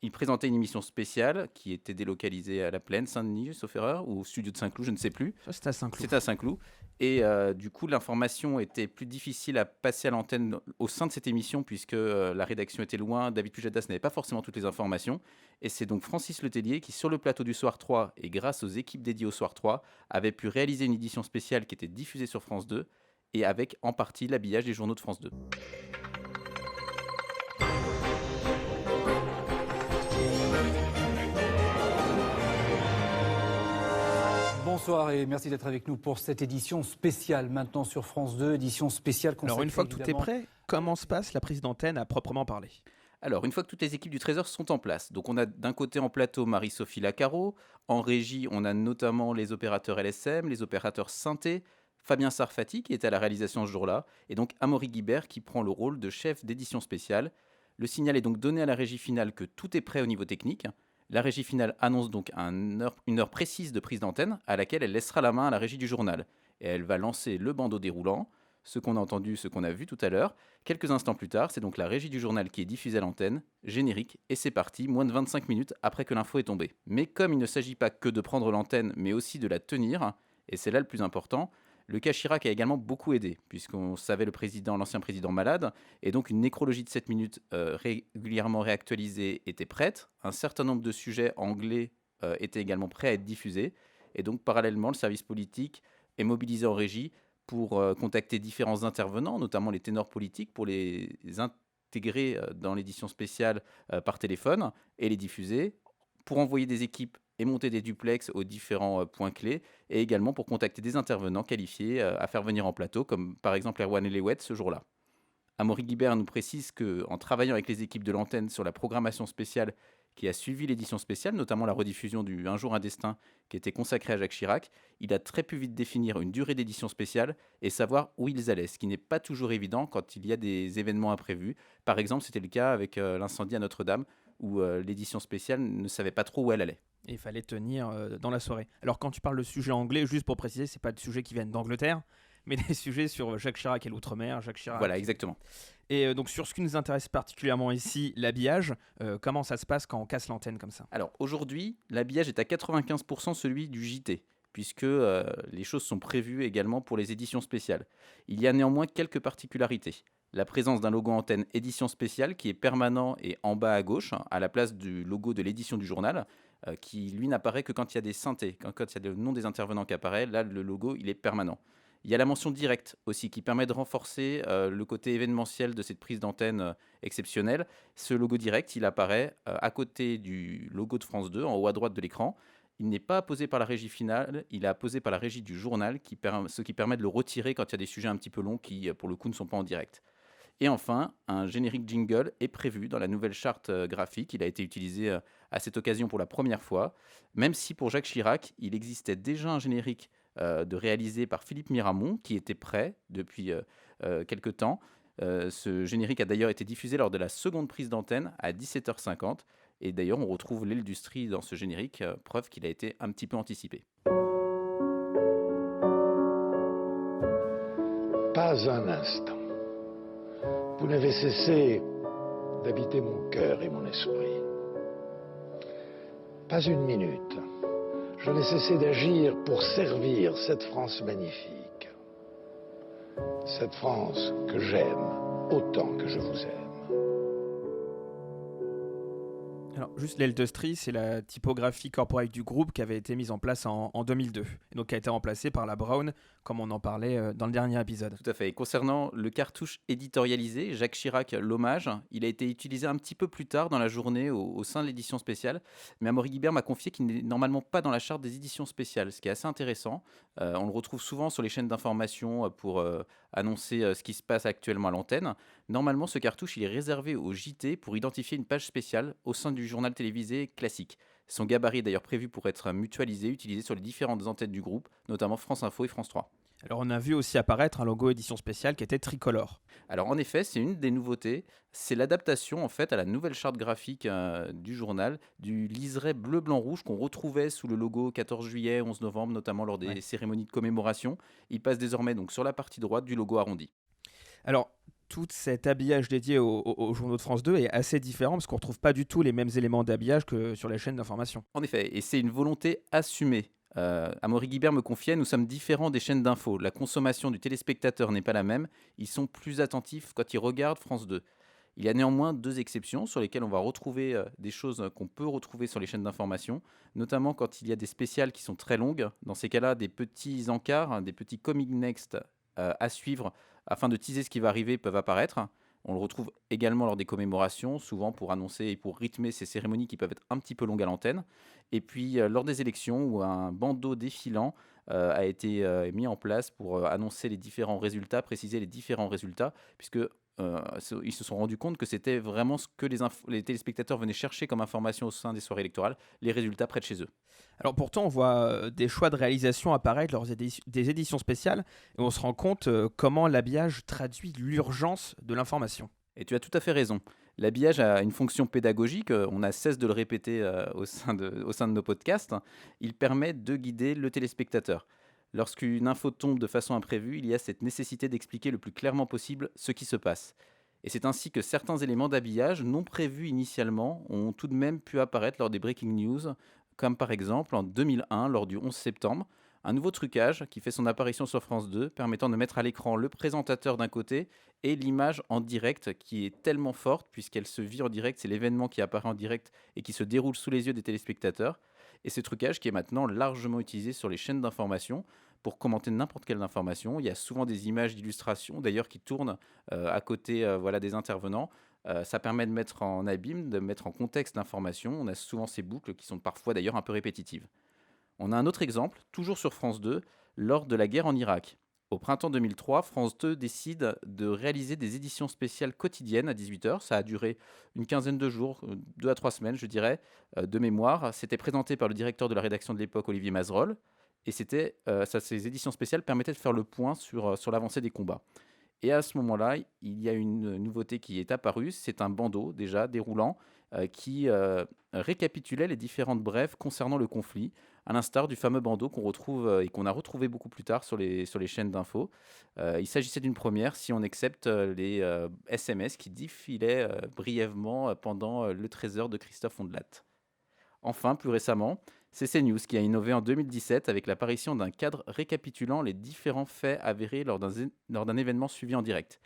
Speaker 4: Ils présentaient une émission spéciale qui était délocalisée à la Plaine, Saint-Denis, sauf erreur, ou au studio de Saint-Cloud, je ne sais plus.
Speaker 1: Ça, c'était à Saint-Cloud.
Speaker 4: C'était à Saint-Cloud. Et du coup, l'information était plus difficile à passer à l'antenne au sein de cette émission, puisque la rédaction était loin. David Pujadas n'avait pas forcément toutes les informations. Et c'est donc Francis Letellier qui, sur le plateau du Soir 3, et grâce aux équipes dédiées au Soir 3, avait pu réaliser une édition spéciale qui était diffusée sur France 2, et avec en partie l'habillage des journaux de France 2.
Speaker 14: Bonsoir et merci d'être avec nous pour cette édition spéciale maintenant sur France 2, édition spéciale consacrée.
Speaker 1: Alors une fois que tout est prêt, comment se passe la prise d'antenne à proprement parler ?
Speaker 4: Alors, une fois que toutes les équipes du Trésor sont en place, donc on a d'un côté en plateau Marie-Sophie Lacaro, en régie on a notamment les opérateurs LSM, les opérateurs synthé, Fabien Sarfati qui était à la réalisation ce jour-là, et donc Amaury Guibert qui prend le rôle de chef d'édition spéciale. Le signal est donc donné à la régie finale que tout est prêt au niveau technique. La régie finale annonce donc une heure précise de prise d'antenne à laquelle elle laissera la main à la régie du journal. Et elle va lancer le bandeau déroulant, ce qu'on a entendu, ce qu'on a vu tout à l'heure. Quelques instants plus tard, c'est donc la régie du journal qui est diffusée à l'antenne, générique, et c'est parti, moins de 25 minutes après que l'info est tombée. Mais comme il ne s'agit pas que de prendre l'antenne, mais aussi de la tenir, et c'est là le plus important, le cas Chirac a également beaucoup aidé, puisqu'on savait l'ancien président malade, et donc une nécrologie de 7 minutes régulièrement réactualisée était prête. Un certain nombre de sujets anglais étaient également prêts à être diffusés, et donc parallèlement, le service politique est mobilisé en régie pour contacter différents intervenants, notamment les ténors politiques, pour les intégrer dans l'édition spéciale par téléphone et les diffuser, pour envoyer des équipes et monter des duplex aux différents points clés, et également pour contacter des intervenants qualifiés à faire venir en plateau, comme par exemple Erwan Elewet ce jour-là. Amaury Guibert nous précise qu'en travaillant avec les équipes de l'antenne sur la programmation spéciale qui a suivi l'édition spéciale, notamment la rediffusion du Un jour un destin qui était consacré à Jacques Chirac, il a très pu vite définir une durée d'édition spéciale et savoir où ils allaient, ce qui n'est pas toujours évident quand il y a des événements imprévus. Par exemple, c'était le cas avec l'incendie à Notre-Dame, où l'édition spéciale ne savait pas trop où elle allait.
Speaker 1: Et il fallait tenir dans la soirée. Alors quand tu parles de sujets anglais, juste pour préciser, c'est pas des sujets qui viennent d'Angleterre, mais des sujets sur Jacques Chirac et l'outre-mer, Jacques Chirac.
Speaker 4: Voilà, exactement.
Speaker 1: Et donc sur ce qui nous intéresse particulièrement ici, l'habillage, comment ça se passe quand on casse l'antenne comme ça ?
Speaker 4: Alors aujourd'hui, l'habillage est à 95% celui du JT, puisque les choses sont prévues également pour les éditions spéciales. Il y a néanmoins quelques particularités. La présence d'un logo antenne édition spéciale qui est permanent et en bas à gauche, à la place du logo de l'édition du journal, qui lui n'apparaît que quand il y a des synthés, quand il y a le nom des intervenants qui apparaît, là le logo il est permanent. Il y a la mention directe aussi qui permet de renforcer le côté événementiel de cette prise d'antenne exceptionnelle. Ce logo direct, il apparaît à côté du logo de France 2, en haut à droite de l'écran. Il n'est pas apposé par la régie finale, il est apposé par la régie du journal, ce qui permet de le retirer quand il y a des sujets un petit peu longs qui, pour le coup, ne sont pas en direct. Et enfin, un générique jingle est prévu dans la nouvelle charte graphique. Il a été utilisé à cette occasion pour la première fois, même si pour Jacques Chirac, il existait déjà un générique réalisé par Philippe Miramont, qui était prêt depuis quelque temps. Ce générique a d'ailleurs été diffusé lors de la seconde prise d'antenne à 17h50. Et d'ailleurs, on retrouve l'industrie dans ce générique, preuve qu'il a été un petit peu anticipé.
Speaker 15: Pas un instant. Vous n'avez cessé d'habiter mon cœur et mon esprit. Pas une minute. Je n'ai cessé d'agir pour servir cette France magnifique. Cette France que j'aime autant que je vous aime.
Speaker 1: Alors, juste l'Industrie, c'est la typographie corporate du groupe qui avait été mise en place en 2002, et donc qui a été remplacée par la Brown, comme on en parlait dans le dernier épisode.
Speaker 4: Tout à fait. Et concernant le cartouche éditorialisé, Jacques Chirac, l'hommage, il a été utilisé un petit peu plus tard dans la journée au sein de l'édition spéciale, mais Amaury Guibert m'a confié qu'il n'est normalement pas dans la charte des éditions spéciales, ce qui est assez intéressant. On le retrouve souvent sur les chaînes d'information pour annoncer ce qui se passe actuellement à l'antenne. Normalement, ce cartouche, il est réservé au JT pour identifier une page spéciale au sein du journal télévisé classique. Son gabarit est d'ailleurs prévu pour être mutualisé, utilisé sur les différentes antennes du groupe, notamment France Info et France 3.
Speaker 1: Alors on a vu aussi apparaître un logo édition spéciale qui était tricolore.
Speaker 4: Alors en effet, c'est une des nouveautés, c'est l'adaptation en fait à la nouvelle charte graphique du journal, du liseré bleu-blanc-rouge qu'on retrouvait sous le logo 14 juillet, 11 novembre, notamment lors des cérémonies de commémoration. Il passe désormais donc sur la partie droite du logo arrondi.
Speaker 1: Alors, tout cet habillage dédié aux journaux de France 2 est assez différent parce qu'on ne retrouve pas du tout les mêmes éléments d'habillage que sur les chaînes d'information.
Speaker 4: En effet, et c'est une volonté assumée. Amaury Guibert me confiait, nous sommes différents des chaînes d'infos. La consommation du téléspectateur n'est pas la même. Ils sont plus attentifs quand ils regardent France 2. Il y a néanmoins 2 exceptions sur lesquelles on va retrouver des choses qu'on peut retrouver sur les chaînes d'information, notamment quand il y a des spéciales qui sont très longues. Dans ces cas-là, des petits encarts, des petits comic next à suivre afin de teaser ce qui va arriver peuvent apparaître. On le retrouve également lors des commémorations, souvent pour annoncer et pour rythmer ces cérémonies qui peuvent être un petit peu longues à l'antenne. Et puis lors des élections où un bandeau défilant a été mis en place pour annoncer les différents résultats, préciser les différents résultats, puisque ils se sont rendus compte que c'était vraiment ce que les téléspectateurs venaient chercher comme information au sein des soirées électorales, les résultats près de chez eux.
Speaker 1: Alors pourtant, on voit des choix de réalisation apparaître lors des éditions spéciales et on se rend compte comment l'habillage traduit l'urgence de l'information.
Speaker 4: Et tu as tout à fait raison. L'habillage a une fonction pédagogique, on n'a cesse de le répéter au sein de nos podcasts. Il permet de guider le téléspectateur. Lorsqu'une info tombe de façon imprévue, il y a cette nécessité d'expliquer le plus clairement possible ce qui se passe. Et c'est ainsi que certains éléments d'habillage non prévus initialement ont tout de même pu apparaître lors des breaking news, comme par exemple en 2001, lors du 11 septembre, un nouveau trucage qui fait son apparition sur France 2, permettant de mettre à l'écran le présentateur d'un côté et l'image en direct qui est tellement forte puisqu'elle se vit en direct, c'est l'événement qui apparaît en direct et qui se déroule sous les yeux des téléspectateurs. Et ce trucage qui est maintenant largement utilisé sur les chaînes d'information pour commenter n'importe quelle information. Il y a souvent des images d'illustration d'ailleurs qui tournent à côté des intervenants. Ça permet de mettre en abîme, de mettre en contexte l'information. On a souvent ces boucles qui sont parfois d'ailleurs un peu répétitives. On a un autre exemple, toujours sur France 2, lors de la guerre en Irak. Au printemps 2003, France 2 décide de réaliser des éditions spéciales quotidiennes à 18h. Ça a duré une quinzaine de jours, 2 à 3 semaines, je dirais, de mémoire. C'était présenté par le directeur de la rédaction de l'époque, Olivier Mazerolle. Et ces éditions spéciales permettaient de faire le point sur l'avancée des combats. Et à ce moment-là, il y a une nouveauté qui est apparue. C'est un bandeau, déjà, déroulant, qui récapitulait les différentes brèves concernant le conflit, à l'instar du fameux bandeau qu'on retrouve et qu'on a retrouvé beaucoup plus tard sur les chaînes d'infos. Il s'agissait d'une première si on accepte les SMS qui défilaient brièvement pendant le trésor de Christophe Ondelat. Enfin, plus récemment, c'est CNews qui a innové en 2017 avec l'apparition d'un cadre récapitulant les différents faits avérés lors d'un événement suivi en direct.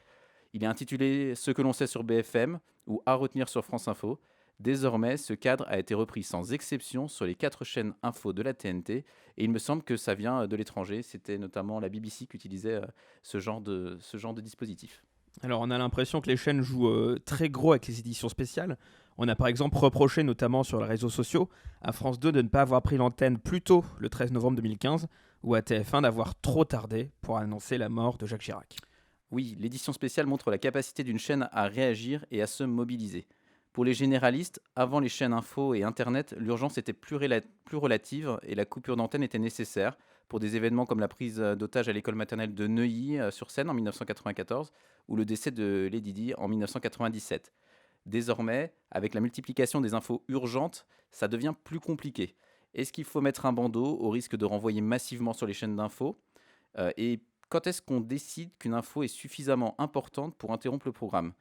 Speaker 4: Il est intitulé « Ce que l'on sait sur BFM » ou « À retenir sur France Info ». Désormais, ce cadre a été repris sans exception sur les 4 chaînes info de la TNT et il me semble que ça vient de l'étranger. C'était notamment la BBC qui utilisait ce genre de dispositif.
Speaker 1: Alors on a l'impression que les chaînes jouent très gros avec les éditions spéciales. On a par exemple reproché, notamment sur les réseaux sociaux, à France 2 de ne pas avoir pris l'antenne plus tôt, le 13 novembre 2015, ou à TF1 d'avoir trop tardé pour annoncer la mort de Jacques Chirac.
Speaker 4: Oui, l'édition spéciale montre la capacité d'une chaîne à réagir et à se mobiliser. Pour les généralistes, avant les chaînes info et Internet, l'urgence était plus relative et la coupure d'antenne était nécessaire pour des événements comme la prise d'otage à l'école maternelle de Neuilly-sur-Seine en 1994 ou le décès de Lady Di en 1997. Désormais, avec la multiplication des infos urgentes, ça devient plus compliqué. Est-ce qu'il faut mettre un bandeau au risque de renvoyer massivement sur les chaînes d'infos et quand est-ce qu'on décide qu'une info est suffisamment importante pour interrompre le programme ?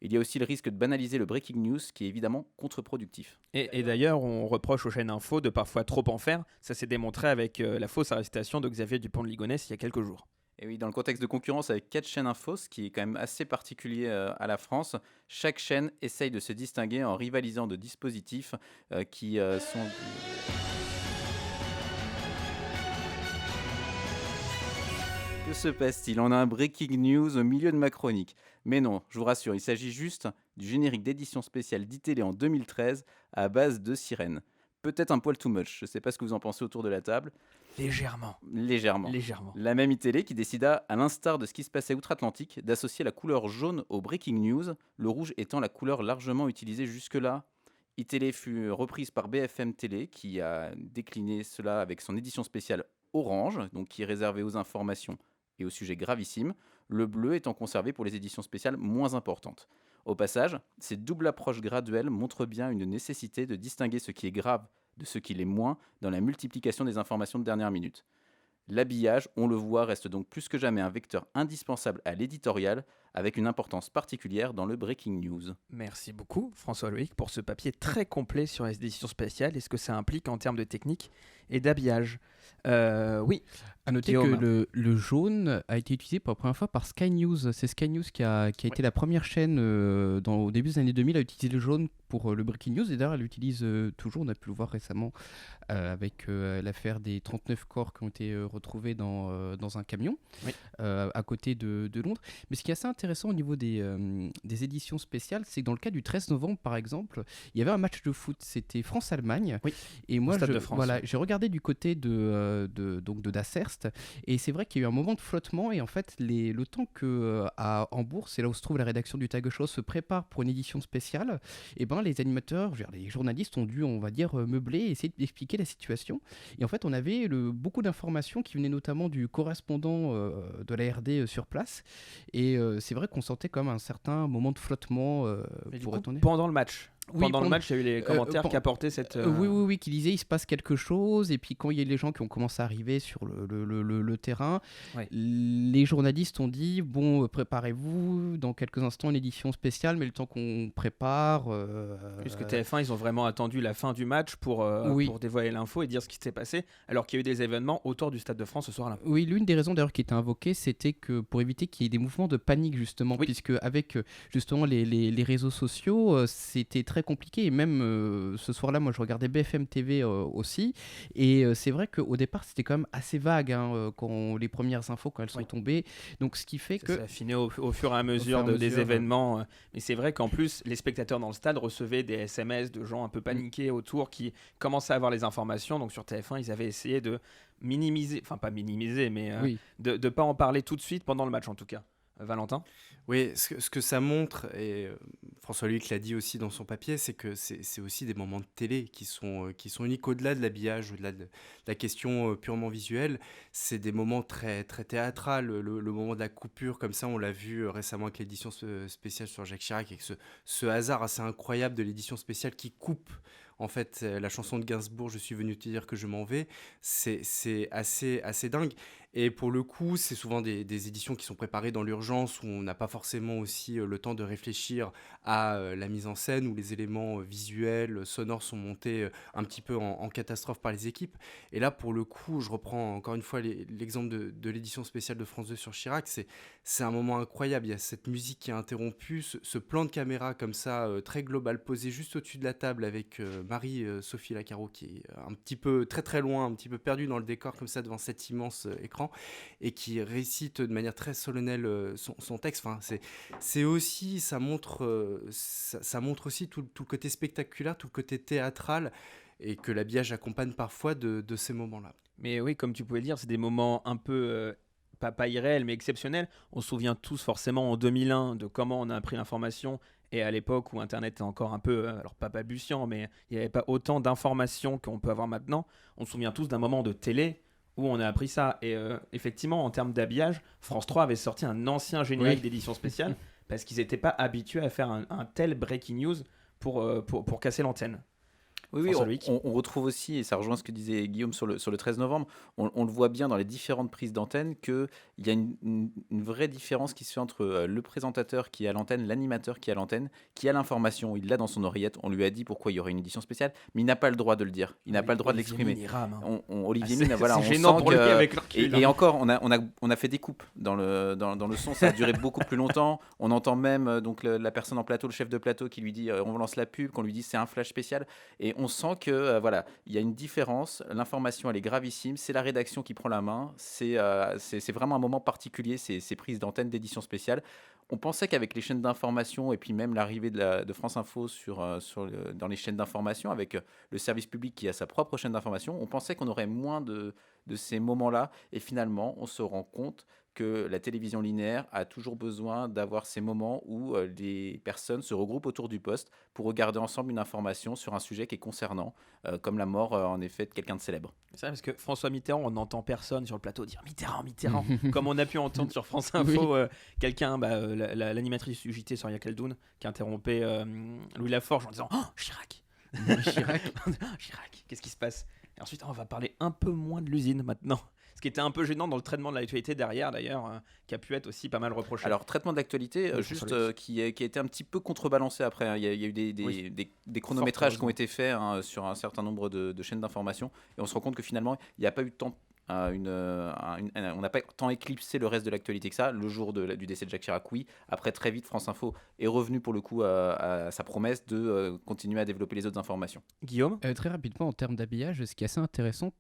Speaker 4: Il y a aussi le risque de banaliser le breaking news qui est évidemment contre-productif.
Speaker 1: Et d'ailleurs, on reproche aux chaînes info de parfois trop en faire. Ça s'est démontré avec la fausse arrestation de Xavier Dupont de Ligonnès il y a quelques jours.
Speaker 4: Et oui, dans le contexte de concurrence avec 4 chaînes infos, ce qui est quand même assez particulier à la France, chaque chaîne essaye de se distinguer en rivalisant de dispositifs qui sont... Que se passe-t-il ? On a un breaking news au milieu de ma chronique. Mais non, je vous rassure, il s'agit juste du générique d'édition spéciale d'ITélé en 2013 à base de sirènes. Peut-être un poil too much, je ne sais pas ce que vous en pensez autour de la table.
Speaker 1: Légèrement.
Speaker 4: Légèrement. La même ITélé qui décida, à l'instar de ce qui se passait outre-Atlantique, d'associer la couleur jaune au breaking news, le rouge étant la couleur largement utilisée jusque-là. ITélé fut reprise par BFM Télé qui a décliné cela avec son édition spéciale orange, donc qui est réservée aux informations et aux sujets gravissimes, le bleu étant conservé pour les éditions spéciales moins importantes. Au passage, cette double approche graduelle montre bien une nécessité de distinguer ce qui est grave de ce qui l'est moins dans la multiplication des informations de dernière minute. L'habillage, on le voit, reste donc plus que jamais un vecteur indispensable à l'éditorial, avec une importance particulière dans le breaking news.
Speaker 1: Merci beaucoup François Loïc pour ce papier très complet sur les éditions spéciales et ce que ça implique en termes de technique et d'habillage. Oui.
Speaker 3: À noter
Speaker 1: Guillaume.
Speaker 3: que le jaune a été utilisé pour la première fois par Sky News. C'est Sky News qui a été la première chaîne au début des années 2000 à utiliser le jaune pour le breaking news. Et d'ailleurs, elle l'utilise toujours. On a pu le voir récemment avec l'affaire des 39 corps qui ont été retrouvés dans un camion à côté de Londres. Mais ce qui est assez intéressant au niveau des éditions spéciales, c'est que dans le cas du 13 novembre, par exemple, il y avait un match de foot. C'était France-Allemagne.
Speaker 1: Oui.
Speaker 3: Et moi,
Speaker 1: Stade de France,
Speaker 3: j'ai regardé du côté de Dasserst. Et c'est vrai qu'il y a eu un moment de flottement et en fait le temps que à Hambourg, c'est là où se trouve la rédaction du Tagesschau, se prépare pour une édition spéciale, et ben les animateurs, les journalistes ont dû, on va dire, meubler et essayer d'expliquer la situation. Et en fait on avait beaucoup d'informations qui venaient notamment du correspondant de la RD sur place et c'est vrai qu'on sentait comme un certain moment de flottement pour retourner.
Speaker 1: Pendant le match.
Speaker 3: Oui,
Speaker 1: Pendant le match, il y a eu les commentaires qui apportaient cette...
Speaker 3: Oui, qui disaient il se passe quelque chose, et puis quand il y a les gens qui ont commencé à arriver sur le terrain, les journalistes ont dit, bon, préparez-vous, dans quelques instants une édition spéciale, mais le temps qu'on prépare...
Speaker 1: Puisque TF1, ils ont vraiment attendu la fin du match pour dévoiler l'info et dire ce qui s'est passé, alors qu'il y a eu des événements autour du Stade de France ce soir-là.
Speaker 3: Oui, l'une des raisons d'ailleurs qui était invoquée, c'était que pour éviter qu'il y ait des mouvements de panique, justement, puisque avec justement les réseaux sociaux, c'était très compliqué, et même ce soir-là, moi je regardais BFM TV aussi, et c'est vrai qu'au départ c'était quand même assez vague quand les premières infos quand elles sont tombées, donc ce qui fait que
Speaker 1: ça affinait au fur et à mesure des événements, mais c'est vrai qu'en plus les spectateurs dans le stade recevaient des SMS de gens un peu paniqués autour qui commençaient à avoir les informations, donc sur TF1 ils avaient essayé de minimiser, enfin pas minimiser, mais de pas en parler tout de suite pendant le match en tout cas. Valentin ?
Speaker 2: Oui, ce que ça montre, et François Luc l'a dit aussi dans son papier, c'est que c'est aussi des moments de télé qui sont uniques au-delà de l'habillage, au-delà de la question purement visuelle. C'est des moments très, très théâtrales. Le moment de la coupure, comme ça, on l'a vu récemment avec l'édition spéciale sur Jacques Chirac, avec ce hasard assez incroyable de l'édition spéciale qui coupe en fait la chanson de Gainsbourg, je suis venu te dire que je m'en vais. C'est assez dingue. Et pour le coup, c'est souvent des éditions qui sont préparées dans l'urgence, où on n'a pas forcément aussi le temps de réfléchir à la mise en scène, où les éléments visuels, sonores sont montés un petit peu en catastrophe par les équipes. Et là, pour le coup, je reprends encore une fois l'exemple de l'édition spéciale de France 2 sur Chirac, c'est un moment incroyable. Il y a cette musique qui est interrompue, ce plan de caméra comme ça, très global, posé juste au-dessus de la table avec Marie-Sophie Lacaro, qui est un petit peu très très loin, un petit peu perdue dans le décor comme ça devant cet immense écran, et qui récite de manière très solennelle son texte. Enfin, c'est aussi, ça montre aussi tout le côté spectaculaire, tout le côté théâtral, et que l'habillage accompagne parfois de ces moments-là.
Speaker 1: Mais oui, comme tu pouvais le dire, c'est des moments un peu pas irréels, mais exceptionnels. On se souvient tous forcément en 2001 de comment on a appris l'information, et à l'époque où Internet était encore un peu, alors pas balbutiant, mais il n'y avait pas autant d'informations qu'on peut avoir maintenant. On se souvient tous d'un moment de télé où on a appris ça. Et effectivement, en termes d'habillage, France 3 avait sorti un ancien générique d'édition spéciale parce qu'ils n'étaient pas habitués à faire un tel breaking news pour casser l'antenne.
Speaker 4: Oui,
Speaker 1: François Loïc.
Speaker 4: on retrouve aussi, et ça rejoint ce que disait Guillaume sur le 13 novembre, on le voit bien dans les différentes prises d'antenne qu'il y a une vraie différence qui se fait entre le présentateur qui est à l'antenne, l'animateur qui est à l'antenne, qui a l'information, il l'a dans son oreillette, on lui a dit pourquoi il y aurait une édition spéciale, mais il n'a pas le droit de le dire, il n'a pas le droit de l'exprimer. Olivier Mine, voilà,
Speaker 1: c'est
Speaker 4: on
Speaker 1: gênant
Speaker 4: sent
Speaker 1: pour lui
Speaker 4: que...
Speaker 1: avec le recul,
Speaker 4: Et encore, on a fait des coupes dans le son, ça a duré beaucoup plus longtemps, on entend même donc la personne en plateau, le chef de plateau qui lui dit on lance la pub, qu'on lui dit c'est un flash spécial, et on sent que voilà, il y a une différence, l'information elle est gravissime, c'est la rédaction qui prend la main, c'est vraiment un moment particulier, ces prises d'antenne d'édition spéciale. On pensait qu'avec les chaînes d'information et puis même l'arrivée de France Info dans les chaînes d'information, avec le service public qui a sa propre chaîne d'information, on pensait qu'on aurait moins de ces moments-là, et finalement on se rend compte que la télévision linéaire a toujours besoin d'avoir ces moments où les personnes se regroupent autour du poste pour regarder ensemble une information sur un sujet qui est concernant, comme la mort en effet de quelqu'un de célèbre.
Speaker 1: C'est vrai, parce que François Mitterrand, on n'entend personne sur le plateau dire Mitterrand, comme on a pu entendre sur France Info, quelqu'un, l'animatrice du JT, Soria Khaldoun, qui interrompait Louis Laforge en disant « Oh, Chirac !» Chirac, qu'est-ce qui se passe? Et ensuite, on va parler un peu moins de l'usine maintenant. Ce qui était un peu gênant dans le traitement de l'actualité derrière, d'ailleurs, qui a pu être aussi pas mal reproché.
Speaker 4: Alors, traitement de l'actualité, qui a été un petit peu contrebalancé après. Hein. Il y a eu des chronométrages qui ont été faits sur un certain nombre de chaînes d'information. Et on se rend compte que finalement, il n'y a pas eu tant... on n'a pas tant éclipsé le reste de l'actualité que ça. Le jour du décès de Jacques Chirac, oui. Après, très vite, France Info est revenu pour le coup à sa promesse de continuer à développer les autres informations.
Speaker 1: Guillaume,
Speaker 3: très rapidement, en termes d'habillage, ce qui est assez intéressant,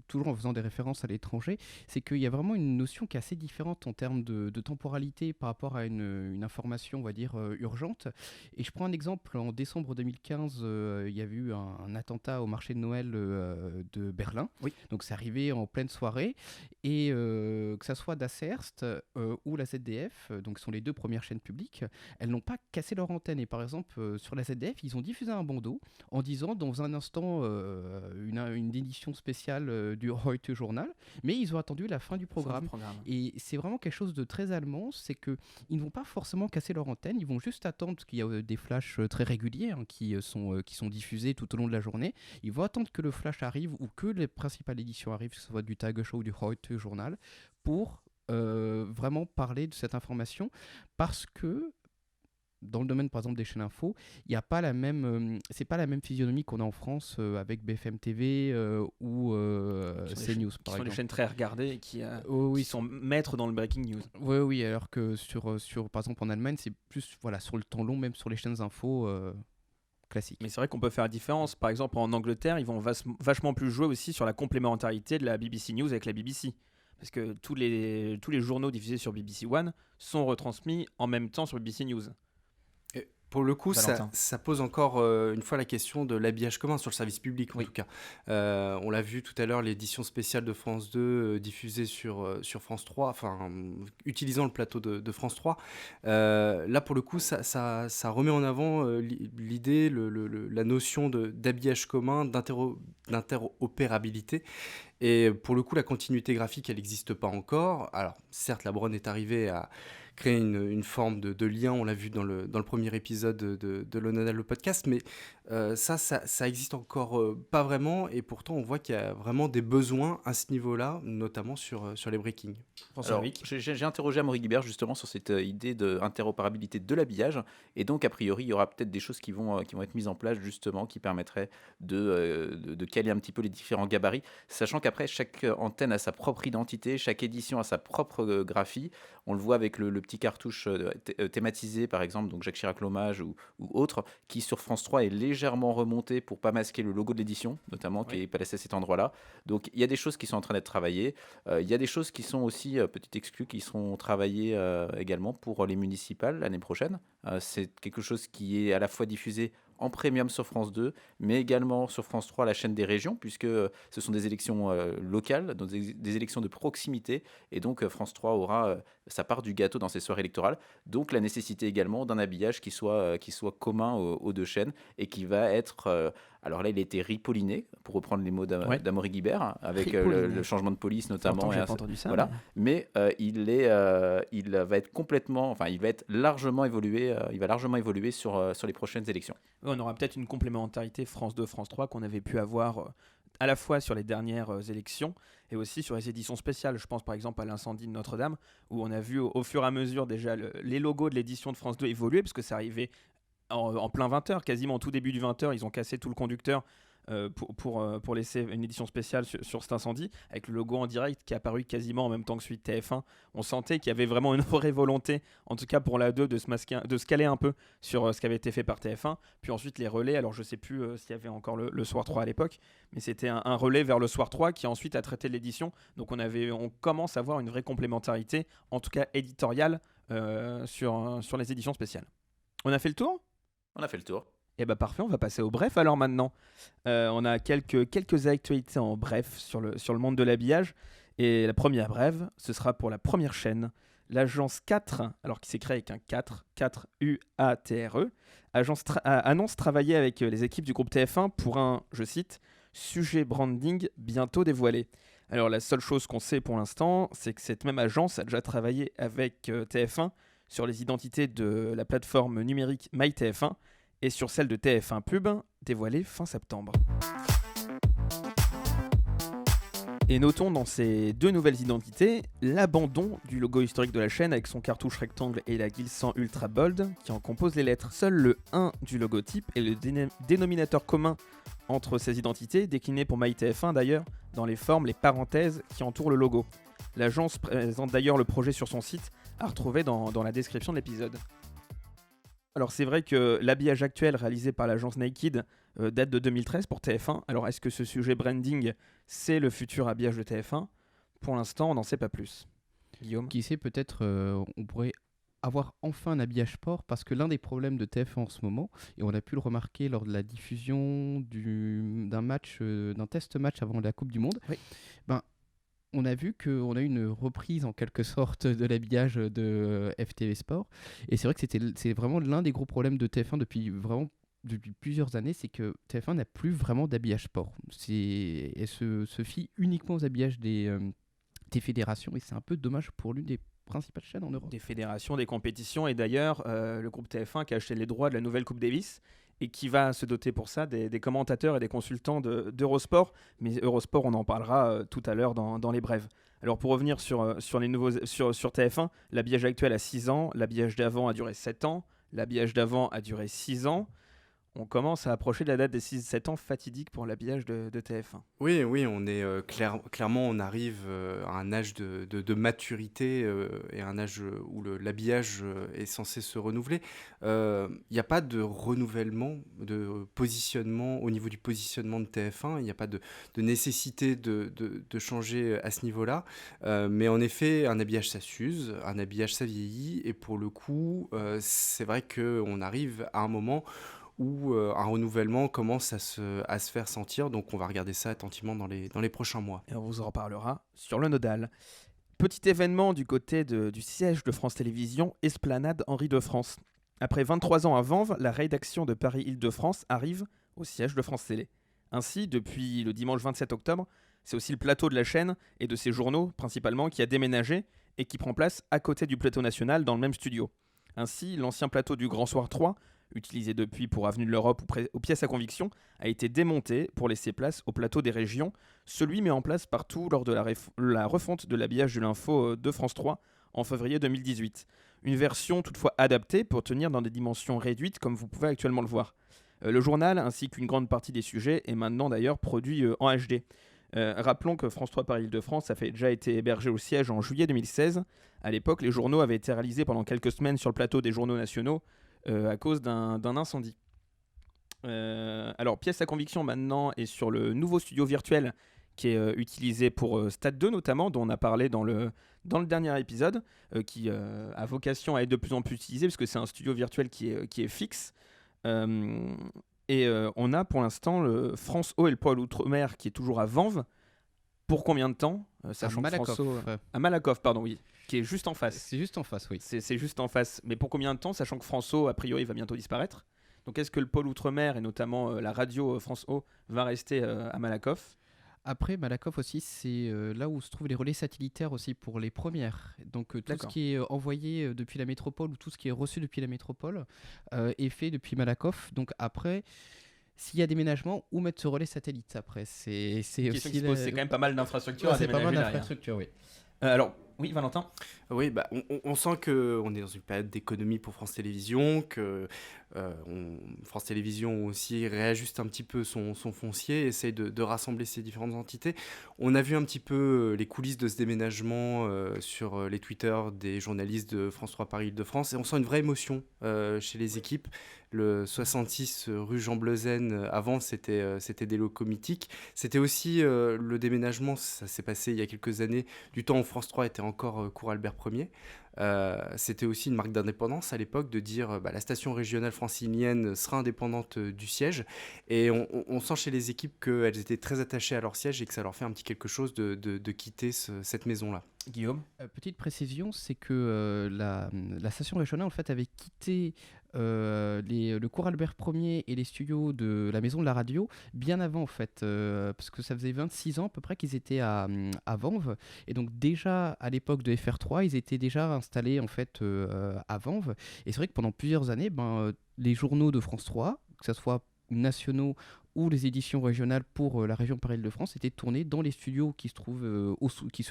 Speaker 3: toujours en faisant des références à l'étranger, c'est qu'il y a vraiment une notion qui est assez différente en termes de temporalité par rapport à une information, on va dire, urgente. Et je prends un exemple, en décembre 2015, il y a eu un attentat au marché de Noël de Berlin.
Speaker 1: Oui.
Speaker 3: Donc c'est arrivé en pleine soirée, et que ça soit Das Erste ou la ZDF, donc ce sont les deux premières chaînes publiques, elles n'ont pas cassé leur antenne. Et par exemple, sur la ZDF, ils ont diffusé un bandeau en disant dans un instant une édition spéciale du Heute Journal, mais ils ont attendu la fin du programme. Et c'est vraiment quelque chose de très allemand, c'est qu'ils ne vont pas forcément casser leur antenne, ils vont juste attendre, parce qu'il y a des flashs très réguliers qui sont diffusés tout au long de la journée. Ils vont attendre que le flash arrive ou que les principales éditions arrivent, que ce soit du Tagesschau ou du Heute Journal, pour vraiment parler de cette information, parce que dans le domaine par exemple des chaînes info, il y a pas la même c'est pas la même physionomie qu'on a en France avec BFM TV ou CNews par exemple.
Speaker 1: Ce sont des chaînes très regardées et qui sont maîtres dans le breaking news.
Speaker 3: Oui, alors que sur par exemple en Allemagne, c'est plus sur le temps long, même sur les chaînes info classiques.
Speaker 1: Mais c'est vrai qu'on peut faire la différence. Par exemple en Angleterre, ils vont vachement plus jouer aussi sur la complémentarité de la BBC News avec la BBC. Parce que tous les journaux diffusés sur BBC One sont retransmis en même temps sur BBC News.
Speaker 2: Pour le coup, ça pose encore une fois la question de l'habillage commun sur le service public, en tout cas. On l'a vu tout à l'heure, l'édition spéciale de France 2 diffusée sur France 3, utilisant le plateau de France 3. Là, pour le coup, ça remet en avant l'idée, la notion d'habillage commun, d'interopérabilité. Et pour le coup, la continuité graphique, elle n'existe pas encore. Alors, certes, la Bronn est arrivée à créer une forme de lien, on l'a vu dans le premier épisode de l'Onana, le podcast, mais ça existe encore pas vraiment, et pourtant on voit qu'il y a vraiment des besoins à ce niveau-là, notamment sur les breakings.
Speaker 4: Alors, j'ai interrogé Amaury Guibert justement sur cette idée d'interopérabilité de l'habillage, et donc a priori il y aura peut-être des choses qui vont être mises en place justement, qui permettraient de caler un petit peu les différents gabarits, sachant qu'après chaque antenne a sa propre identité, chaque édition a sa propre graphie. On le voit avec le petit cartouche thématisé par exemple, donc Jacques Chirac l'hommage ou autre, qui sur France 3 est légèrement remonté pour pas masquer le logo de l'édition, notamment, qui est placé à cet endroit-là. Donc il y a des choses qui sont en train d'être travaillées. Il y a des choses qui sont aussi, petites exclus, qui seront travaillées également pour les municipales l'année prochaine. C'est quelque chose qui est à la fois diffusé en premium sur France 2, mais également sur France 3, la chaîne des régions, puisque ce sont des élections locales, donc des élections de proximité, et donc France 3 aura sa part du gâteau dans ces soirées électorales. Donc la nécessité également d'un habillage qui soit commun aux deux chaînes et qui va être... alors là, il a été ripolliné, pour reprendre les mots d'Amaury Guibert, avec le changement de police notamment.
Speaker 1: J'ai pas entendu ça.
Speaker 4: Voilà. Mais il va être complètement... Enfin, il va être largement évolué, sur les prochaines élections.
Speaker 1: On aura peut-être une complémentarité France 2, France 3 qu'on avait pu avoir à la fois sur les dernières élections et aussi sur les éditions spéciales. Je pense par exemple à l'incendie de Notre-Dame, où on a vu au fur et à mesure déjà les logos de l'édition de France 2 évoluer, parce que ça arrivait en plein 20h, quasiment au tout début du 20h, ils ont cassé tout le conducteur pour laisser une édition spéciale sur cet incendie, avec le logo en direct qui est apparu quasiment en même temps que celui de TF1. On sentait qu'il y avait vraiment une vraie volonté, en tout cas pour la 2, de se caler un peu sur ce qui avait été fait par TF1. Puis ensuite les relais, alors je sais plus s'il y avait encore le Soir 3 à l'époque, mais c'était un relais vers le Soir 3 qui ensuite a traité l'édition. Donc on commence à avoir une vraie complémentarité, en tout cas éditoriale, sur les éditions spéciales. On a fait le tour ?
Speaker 4: On a fait le tour.
Speaker 1: Eh bien parfait, on va passer au bref alors maintenant. On a quelques actualités en bref sur le monde de l'habillage. Et la première brève, ce sera pour la première chaîne, l'agence 4, alors qui s'est créée avec un 4UATRE, annonce travailler avec les équipes du groupe TF1 pour un, je cite, sujet branding bientôt dévoilé. Alors la seule chose qu'on sait pour l'instant, c'est que cette même agence a déjà travaillé avec TF1 sur les identités de la plateforme numérique MyTF1 et sur celle de TF1 Pub, dévoilée fin septembre. Et notons dans ces deux nouvelles identités l'abandon du logo historique de la chaîne avec son cartouche rectangle et la guille 100 Ultra Bold qui en compose les lettres. Seul le 1 du logotype est le dénominateur commun entre ces identités, décliné pour MyTF1 d'ailleurs dans les formes, les parenthèses qui entourent le logo. L'agence présente d'ailleurs le projet sur son site, à retrouver dans la description de l'épisode. Alors c'est vrai que l'habillage actuel réalisé par l'agence Naked date de 2013 pour TF1. Alors est-ce que ce sujet branding, c'est le futur habillage de TF1 ? Pour l'instant, on n'en sait pas plus. Guillaume ?
Speaker 3: Qui sait, peut-être on pourrait avoir enfin un habillage sport, parce que l'un des problèmes de TF1 en ce moment, et on a pu le remarquer lors de la diffusion d'un test match avant la Coupe du Monde,
Speaker 1: oui.
Speaker 3: On a vu qu'on a eu une reprise en quelque sorte de l'habillage de FTV Sport. Et c'est vrai que c'est vraiment l'un des gros problèmes de TF1 depuis plusieurs années, c'est que TF1 n'a plus vraiment d'habillage sport. Elle se fie uniquement aux habillages des fédérations, et c'est un peu dommage pour l'une des principales chaînes en Europe.
Speaker 1: Des fédérations, des compétitions, et d'ailleurs le groupe TF1 qui a acheté les droits de la nouvelle Coupe Davis et qui va se doter pour ça des commentateurs et des consultants d'Eurosport. Mais Eurosport, on en parlera tout à l'heure dans les brèves. Alors pour revenir sur TF1, l'habillage actuel a 6 ans, l'habillage d'avant a duré 7 ans, l'habillage d'avant a duré 6 ans. On commence à approcher de la date des 6-7 ans fatidique pour l'habillage de TF1.
Speaker 2: Oui, on est clairement, on arrive à un âge de maturité et un âge où l'habillage est censé se renouveler. Il n'y a pas de renouvellement, de positionnement au niveau du positionnement de TF1. Il n'y a pas de nécessité de changer à ce niveau-là. Mais en effet, un habillage ça s'use, un habillage ça vieillit. Et pour le coup, c'est vrai qu'on arrive à un moment où un renouvellement commence à se faire sentir. Donc on va regarder ça attentivement dans les prochains mois.
Speaker 1: Et on vous en reparlera sur le Nodal. Petit événement du côté du siège de France Télévisions, Esplanade Henri de France. Après 23 ans à Vanves, la rédaction de Paris-Île-de-France arrive au siège de France Télé. Ainsi, depuis le dimanche 27 octobre, c'est aussi le plateau de la chaîne et de ses journaux principalement qui a déménagé et qui prend place à côté du plateau national dans le même studio. Ainsi, l'ancien plateau du Grand Soir 3, utilisé depuis pour Avenue de l'Europe ou Pièces à Conviction, a été démonté pour laisser place au plateau des régions, celui mis en place partout lors de la refonte de l'habillage de l'info de France 3 en février 2018. Une version toutefois adaptée pour tenir dans des dimensions réduites comme vous pouvez actuellement le voir. Le journal ainsi qu'une grande partie des sujets est maintenant d'ailleurs produit en HD. Rappelons que France 3 Paris-Île-de-France a déjà été hébergé au siège en juillet 2016. À l'époque, les journaux avaient été réalisés pendant quelques semaines sur le plateau des journaux nationaux à cause d'un incendie. Alors, Pièces à Conviction maintenant est sur le nouveau studio virtuel qui est utilisé pour Stade 2 notamment, dont on a parlé dans le dernier épisode, qui a vocation à être de plus en plus utilisé parce que c'est un studio virtuel qui est fixe. Et on a pour l'instant le France Ô et le pôle Outre-mer qui est toujours à Vanves, Pour combien de temps, sachant que
Speaker 3: Malakoff.
Speaker 1: François... À Malakoff, pardon, oui. Qui est juste en face.
Speaker 3: C'est juste en face, oui.
Speaker 1: C'est juste en face. Mais pour combien de temps, sachant que France-O, a priori, va bientôt disparaître? Donc est-ce que le pôle Outre-mer, et notamment la radio France-O, va rester à Malakoff?
Speaker 3: Après, Malakoff aussi, c'est là où se trouvent les relais satellitaires aussi pour les premières. Donc tout ce
Speaker 1: D'accord.
Speaker 3: qui est envoyé depuis la métropole ou tout ce qui est reçu depuis la métropole est fait depuis Malakoff. Donc après, s'il y a déménagement, où mettre ce relais satellite après? C'est
Speaker 1: Question
Speaker 3: aussi
Speaker 1: qui se pose, c'est quand même pas mal d'infrastructures
Speaker 3: Ouais,
Speaker 1: à
Speaker 3: c'est pas mal
Speaker 1: déménager derrière.
Speaker 3: d'infrastructures, oui.
Speaker 1: Alors, oui, Valentin?
Speaker 2: Oui, bah, on sent qu'on est dans une période d'économie pour France Télévisions, que France Télévisions aussi réajuste un petit peu son foncier, essaye de rassembler ces différentes entités. On a vu un petit peu les coulisses de ce déménagement sur les Twitter des journalistes de France 3 Paris Île-de-France, et on sent une vraie émotion chez les équipes. Le 66 rue Jean Bleuzen, avant c'était des locaux mythiques. C'était aussi le déménagement, ça s'est passé il y a quelques années, du temps où France 3 était encore cours Albert Ier. C'était aussi une marque d'indépendance à l'époque de dire la station régionale francilienne sera indépendante du siège, et on sent chez les équipes qu'elles étaient très attachées à leur siège et que ça leur fait un petit quelque chose de quitter cette maison-là.
Speaker 1: Guillaume?
Speaker 3: Petite précision, c'est que la station régionale en fait avait quitté le cours Albert Ier et les studios de la maison de la radio bien avant en fait, parce que ça faisait 26 ans à peu près qu'ils étaient à Vanves, et donc déjà à l'époque de FR3 ils étaient déjà installés en fait à Vanves, et c'est vrai que pendant plusieurs années les journaux de France 3, que ce soit nationaux ou les éditions régionales pour la région Paris-Île-de-France étaient tournés dans les studios qui se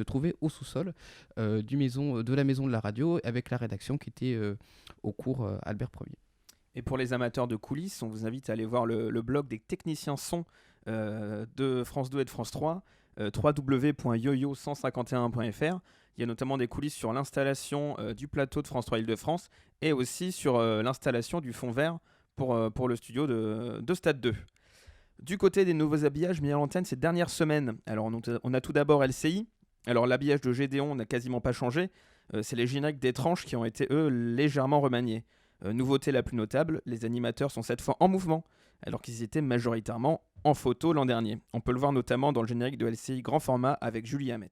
Speaker 3: trouvaient au sous-sol de la maison de la radio, avec la rédaction qui était au cours Albert Ier.
Speaker 1: Et pour les amateurs de coulisses, on vous invite à aller voir le blog des techniciens son de France 2 et de France 3, www.yoyo151.fr. Il y a notamment des coulisses sur l'installation du plateau de France 3 Île-de-France, et aussi sur l'installation du fond vert pour le studio de Stade 2. Du côté des nouveaux habillages mis à l'antenne ces dernières semaines, alors on a tout d'abord LCI. Alors l'habillage de Gédéon n'a quasiment pas changé, c'est les génériques des tranches qui ont été eux légèrement remaniés. Nouveauté la plus notable, les animateurs sont cette fois en mouvement, alors qu'ils étaient majoritairement en photo l'an dernier. On peut le voir notamment dans le générique de LCI grand format avec Julie Hamet.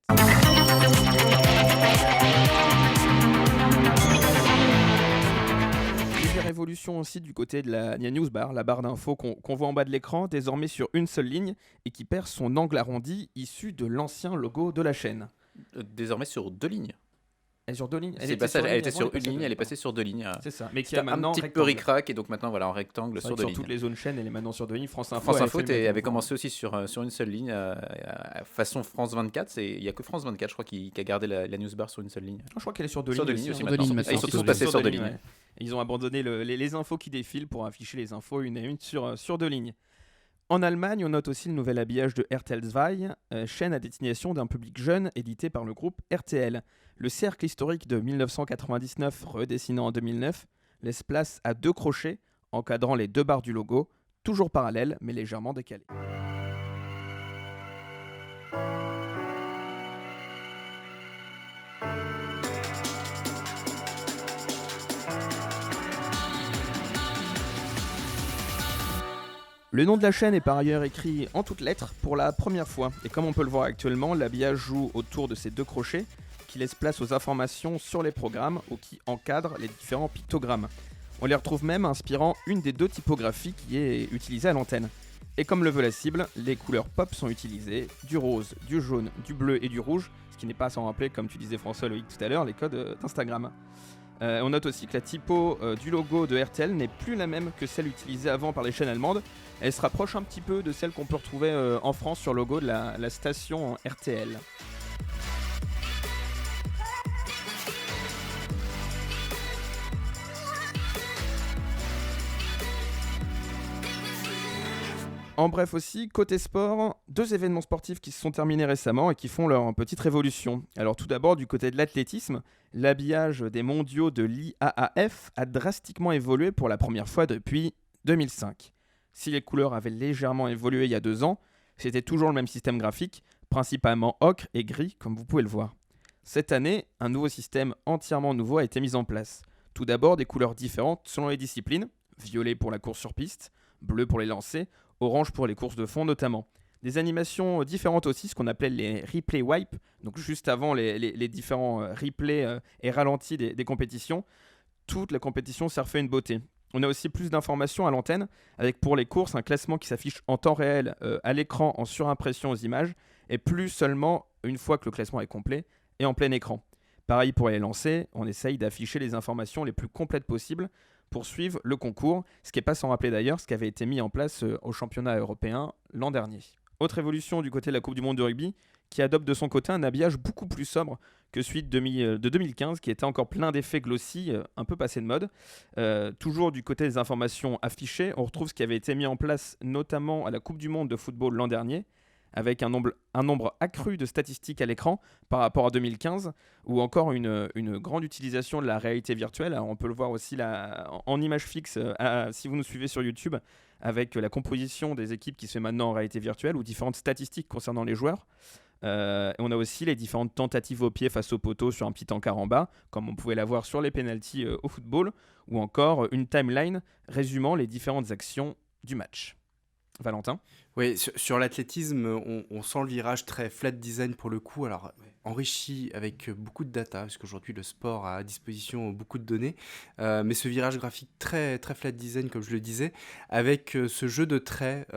Speaker 1: Révolution aussi du côté de la newsbar, la barre d'infos qu'on voit en bas de l'écran, désormais sur une seule ligne et qui perd son angle arrondi issu de l'ancien logo de la chaîne.
Speaker 4: Désormais sur 2 lignes.
Speaker 1: Elle est sur 2 lignes.
Speaker 4: Elle était sur une ligne, elle est passée sur 2 lignes.
Speaker 1: C'est ça. Mais qui
Speaker 4: a
Speaker 1: a maintenant
Speaker 4: un petit peu ric-rac, et donc maintenant voilà en rectangle sur 2 lignes.
Speaker 1: Sur toutes les zones chaînes, elle est maintenant sur 2 lignes. France
Speaker 4: Info avait commencé aussi sur une seule ligne, façon France 24. Il n'y a que France 24, je crois, qui a gardé la newsbar sur une seule ligne.
Speaker 1: Je crois qu'elle est sur 2 lignes aussi.
Speaker 4: Ils sont tous passés sur 2 lignes.
Speaker 1: Ils ont abandonné les infos qui défilent pour afficher les infos une à une sur 2 lignes. En Allemagne, on note aussi le nouvel habillage de RTL 2, chaîne à destination d'un public jeune édité par le groupe RTL. Le cercle historique de 1999, redessiné en 2009, laisse place à 2 crochets encadrant les 2 barres du logo, toujours parallèles mais légèrement décalés. Le nom de la chaîne est par ailleurs écrit en toutes lettres pour la première fois, et comme on peut le voir actuellement, l'habillage joue autour de ces 2 crochets qui laissent place aux informations sur les programmes ou qui encadrent les différents pictogrammes. On les retrouve même inspirant une des 2 typographies qui est utilisée à l'antenne. Et comme le veut la cible, les couleurs pop sont utilisées, du rose, du jaune, du bleu et du rouge, ce qui n'est pas sans rappeler, comme tu disais François Loïc tout à l'heure, les codes d'Instagram. On note aussi que la typo du logo de RTL n'est plus la même que celle utilisée avant par les chaînes allemandes. Elle se rapproche un petit peu de celle qu'on peut retrouver en France sur le logo de la station RTL. En bref aussi, côté sport, 2 événements sportifs qui se sont terminés récemment et qui font leur petite révolution. Alors tout d'abord, du côté de l'athlétisme, l'habillage des mondiaux de l'IAAF a drastiquement évolué pour la première fois depuis 2005. Si les couleurs avaient légèrement évolué il y a 2 ans, c'était toujours le même système graphique, principalement ocre et gris comme vous pouvez le voir. Cette année, un nouveau système entièrement nouveau a été mis en place. Tout d'abord, des couleurs différentes selon les disciplines, violet pour la course sur piste, bleu pour les lancers, orange pour les courses de fond notamment. Des animations différentes aussi, ce qu'on appelait les replay wipe, donc juste avant les différents replays et ralentis des compétitions. Toute la compétition s'est refait une beauté. On a aussi plus d'informations à l'antenne, avec pour les courses un classement qui s'affiche en temps réel à l'écran en surimpression aux images, et plus seulement une fois que le classement est complet et en plein écran. Pareil pour les lancers, on essaye d'afficher les informations les plus complètes possibles pour suivre le concours, ce qui n'est pas sans rappeler d'ailleurs ce qui avait été mis en place au championnat européen l'an dernier. Autre évolution du côté de la Coupe du Monde de rugby, qui adopte de son côté un habillage beaucoup plus sobre que celui de 2015, qui était encore plein d'effets glossy, un peu passé de mode. Toujours du côté des informations affichées, on retrouve ce qui avait été mis en place notamment à la Coupe du Monde de football l'an dernier, avec un nombre accru de statistiques à l'écran par rapport à 2015, ou encore une grande utilisation de la réalité virtuelle. Alors on peut le voir aussi là, en image fixe, si vous nous suivez sur YouTube, avec la composition des équipes qui se fait maintenant en réalité virtuelle, ou différentes statistiques concernant les joueurs. Et on a aussi les différentes tentatives au pied face au poteau sur un petit encart en bas, comme on pouvait l'avoir sur les pénaltys au football, ou encore une timeline résumant les différentes actions du match. Valentin ?
Speaker 2: Oui, sur l'athlétisme, on sent le virage très flat design pour le coup, alors enrichi avec beaucoup de data, parce qu'aujourd'hui le sport a à disposition beaucoup de données, mais ce virage graphique très, très flat design, comme je le disais, avec ce jeu de traits,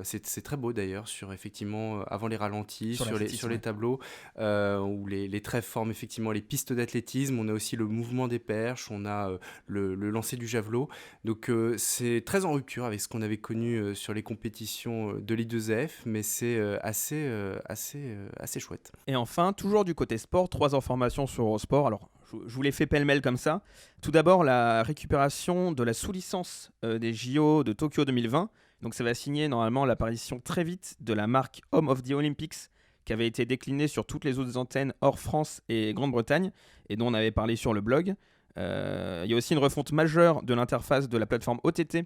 Speaker 2: c'est très beau d'ailleurs, sur effectivement, avant les ralentis, sur les tableaux, où les traits forment effectivement les pistes d'athlétisme, on a aussi le mouvement des perches, on a le lancer du javelot, donc c'est très en rupture avec ce qu'on avait connu sur les compétitions de l'I2F, mais c'est assez chouette.
Speaker 1: Et enfin, toujours du côté sport, 3 informations sur Eurosport. Alors, je vous les fais pêle-mêle comme ça. Tout d'abord, la récupération de la sous-licence des JO de Tokyo 2020. Donc, ça va signer normalement l'apparition très vite de la marque Home of the Olympics, qui avait été déclinée sur toutes les autres antennes hors France et Grande-Bretagne, et dont on avait parlé sur le blog. Il y a aussi une refonte majeure de l'interface de la plateforme OTT.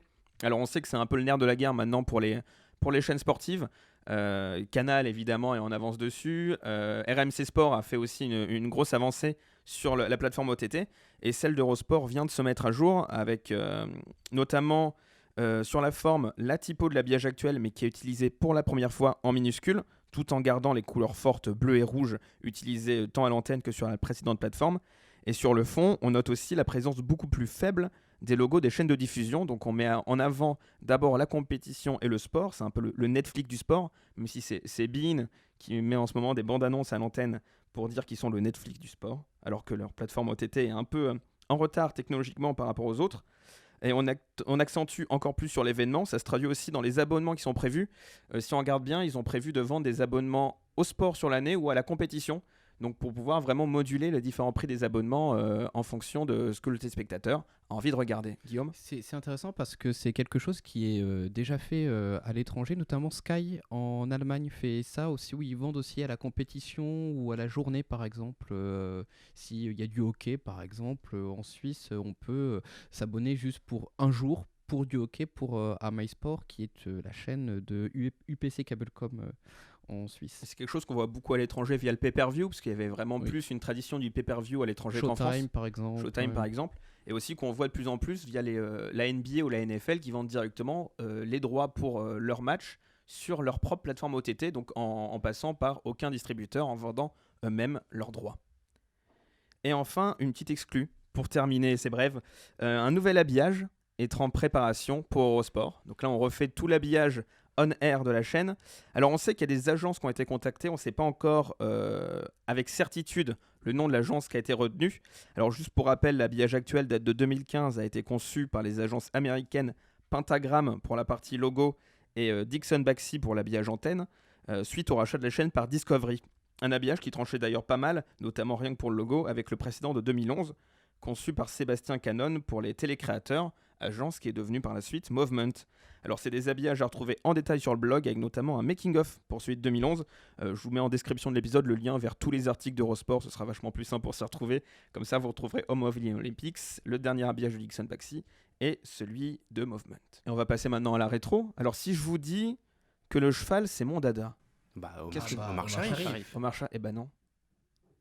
Speaker 1: Alors, on sait que c'est un peu le nerf de la guerre maintenant pour les chaînes sportives. Canal évidemment est en avance dessus. RMC Sport a fait aussi une grosse avancée sur la plateforme OTT, et celle d'Eurosport vient de se mettre à jour avec notamment sur la forme la typo de l'habillage actuel, mais qui est utilisée pour la première fois en minuscule, tout en gardant les couleurs fortes bleu et rouge utilisées tant à l'antenne que sur la précédente plateforme. Et sur le fond, on note aussi la présence beaucoup plus faible des logos des chaînes de diffusion. Donc on met en avant d'abord la compétition et le sport. C'est un peu le Netflix du sport, même si c'est beIN qui met en ce moment des bandes annonces à l'antenne pour dire qu'ils sont le Netflix du sport, alors que leur plateforme OTT est un peu en retard technologiquement par rapport aux autres. Et on accentue encore plus sur l'événement. Ça se traduit aussi dans les abonnements qui sont prévus. Si on regarde bien, ils ont prévu de vendre des abonnements au sport sur l'année ou à la compétition. Donc pour pouvoir vraiment moduler les différents prix des abonnements en fonction de ce que le téléspectateur a envie de regarder. Guillaume ?
Speaker 3: C'est intéressant parce que c'est quelque chose qui est déjà fait à l'étranger, notamment Sky en Allemagne fait ça aussi, où ils vendent aussi à la compétition ou à la journée par exemple. S'il y a du hockey par exemple, en Suisse, on peut s'abonner juste pour un jour pour du hockey à MySport, qui est la chaîne de UPC Cablecom en Suisse.
Speaker 1: C'est quelque chose qu'on voit beaucoup à l'étranger via le pay-per-view, parce qu'il y avait vraiment plus une tradition du pay-per-view à l'étranger qu'en France.
Speaker 3: Showtime par exemple.
Speaker 1: Showtime par exemple. Et aussi qu'on voit de plus en plus via la NBA ou la NFL qui vendent directement les droits pour leurs matchs sur leur propre plateforme OTT, donc en passant par aucun distributeur, en vendant eux-mêmes leurs droits. Et enfin, une petite exclue, pour terminer ces brèves, un nouvel habillage est en préparation pour Eurosport. Donc là, on refait tout l'habillage on-air de la chaîne. Alors on sait qu'il y a des agences qui ont été contactées, on ne sait pas encore avec certitude le nom de l'agence qui a été retenue. Alors juste pour rappel, l'habillage actuel date de 2015, a été conçu par les agences américaines Pentagram pour la partie logo et Dixon Baxi pour l'habillage antenne, suite au rachat de la chaîne par Discovery. Un habillage qui tranchait d'ailleurs pas mal, notamment rien que pour le logo, avec le précédent de 2011, conçu par Sébastien Canon pour les télécréateurs, agence qui est devenue par la suite Movement. Alors c'est des habillages à retrouver en détail sur le blog, avec notamment un making-of pour celui de 2011. Je vous mets en description de l'épisode le lien vers tous les articles d'Eurosport, ce sera vachement plus simple pour s'y retrouver. Comme ça vous retrouverez Home of the Olympics, le dernier habillage de Dixon Baxi et celui de Movement. Et on va passer maintenant à la rétro. Alors si je vous dis que le cheval c'est mon dada,
Speaker 2: Omar Sharif.
Speaker 1: Omar Sharif, eh ben non.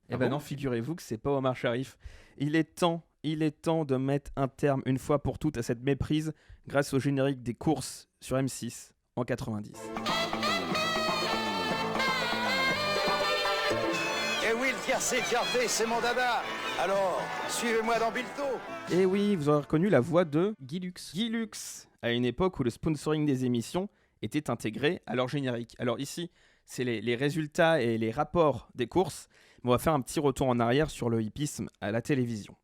Speaker 2: Bon
Speaker 1: non, figurez-vous que c'est pas Omar Sharif. Il est temps de mettre un terme une fois pour toutes à cette méprise grâce au générique des courses sur M6 en 90.
Speaker 16: Et oui, le tiercé quarté, c'est mon dada. Alors, suivez-moi dans Bilto.
Speaker 1: Et oui, vous aurez reconnu la voix de Guy Lux, à une époque où le sponsoring des émissions était intégré à leur générique. Alors ici, c'est les résultats et les rapports des courses. On va faire un petit retour en arrière sur le hippisme à la télévision.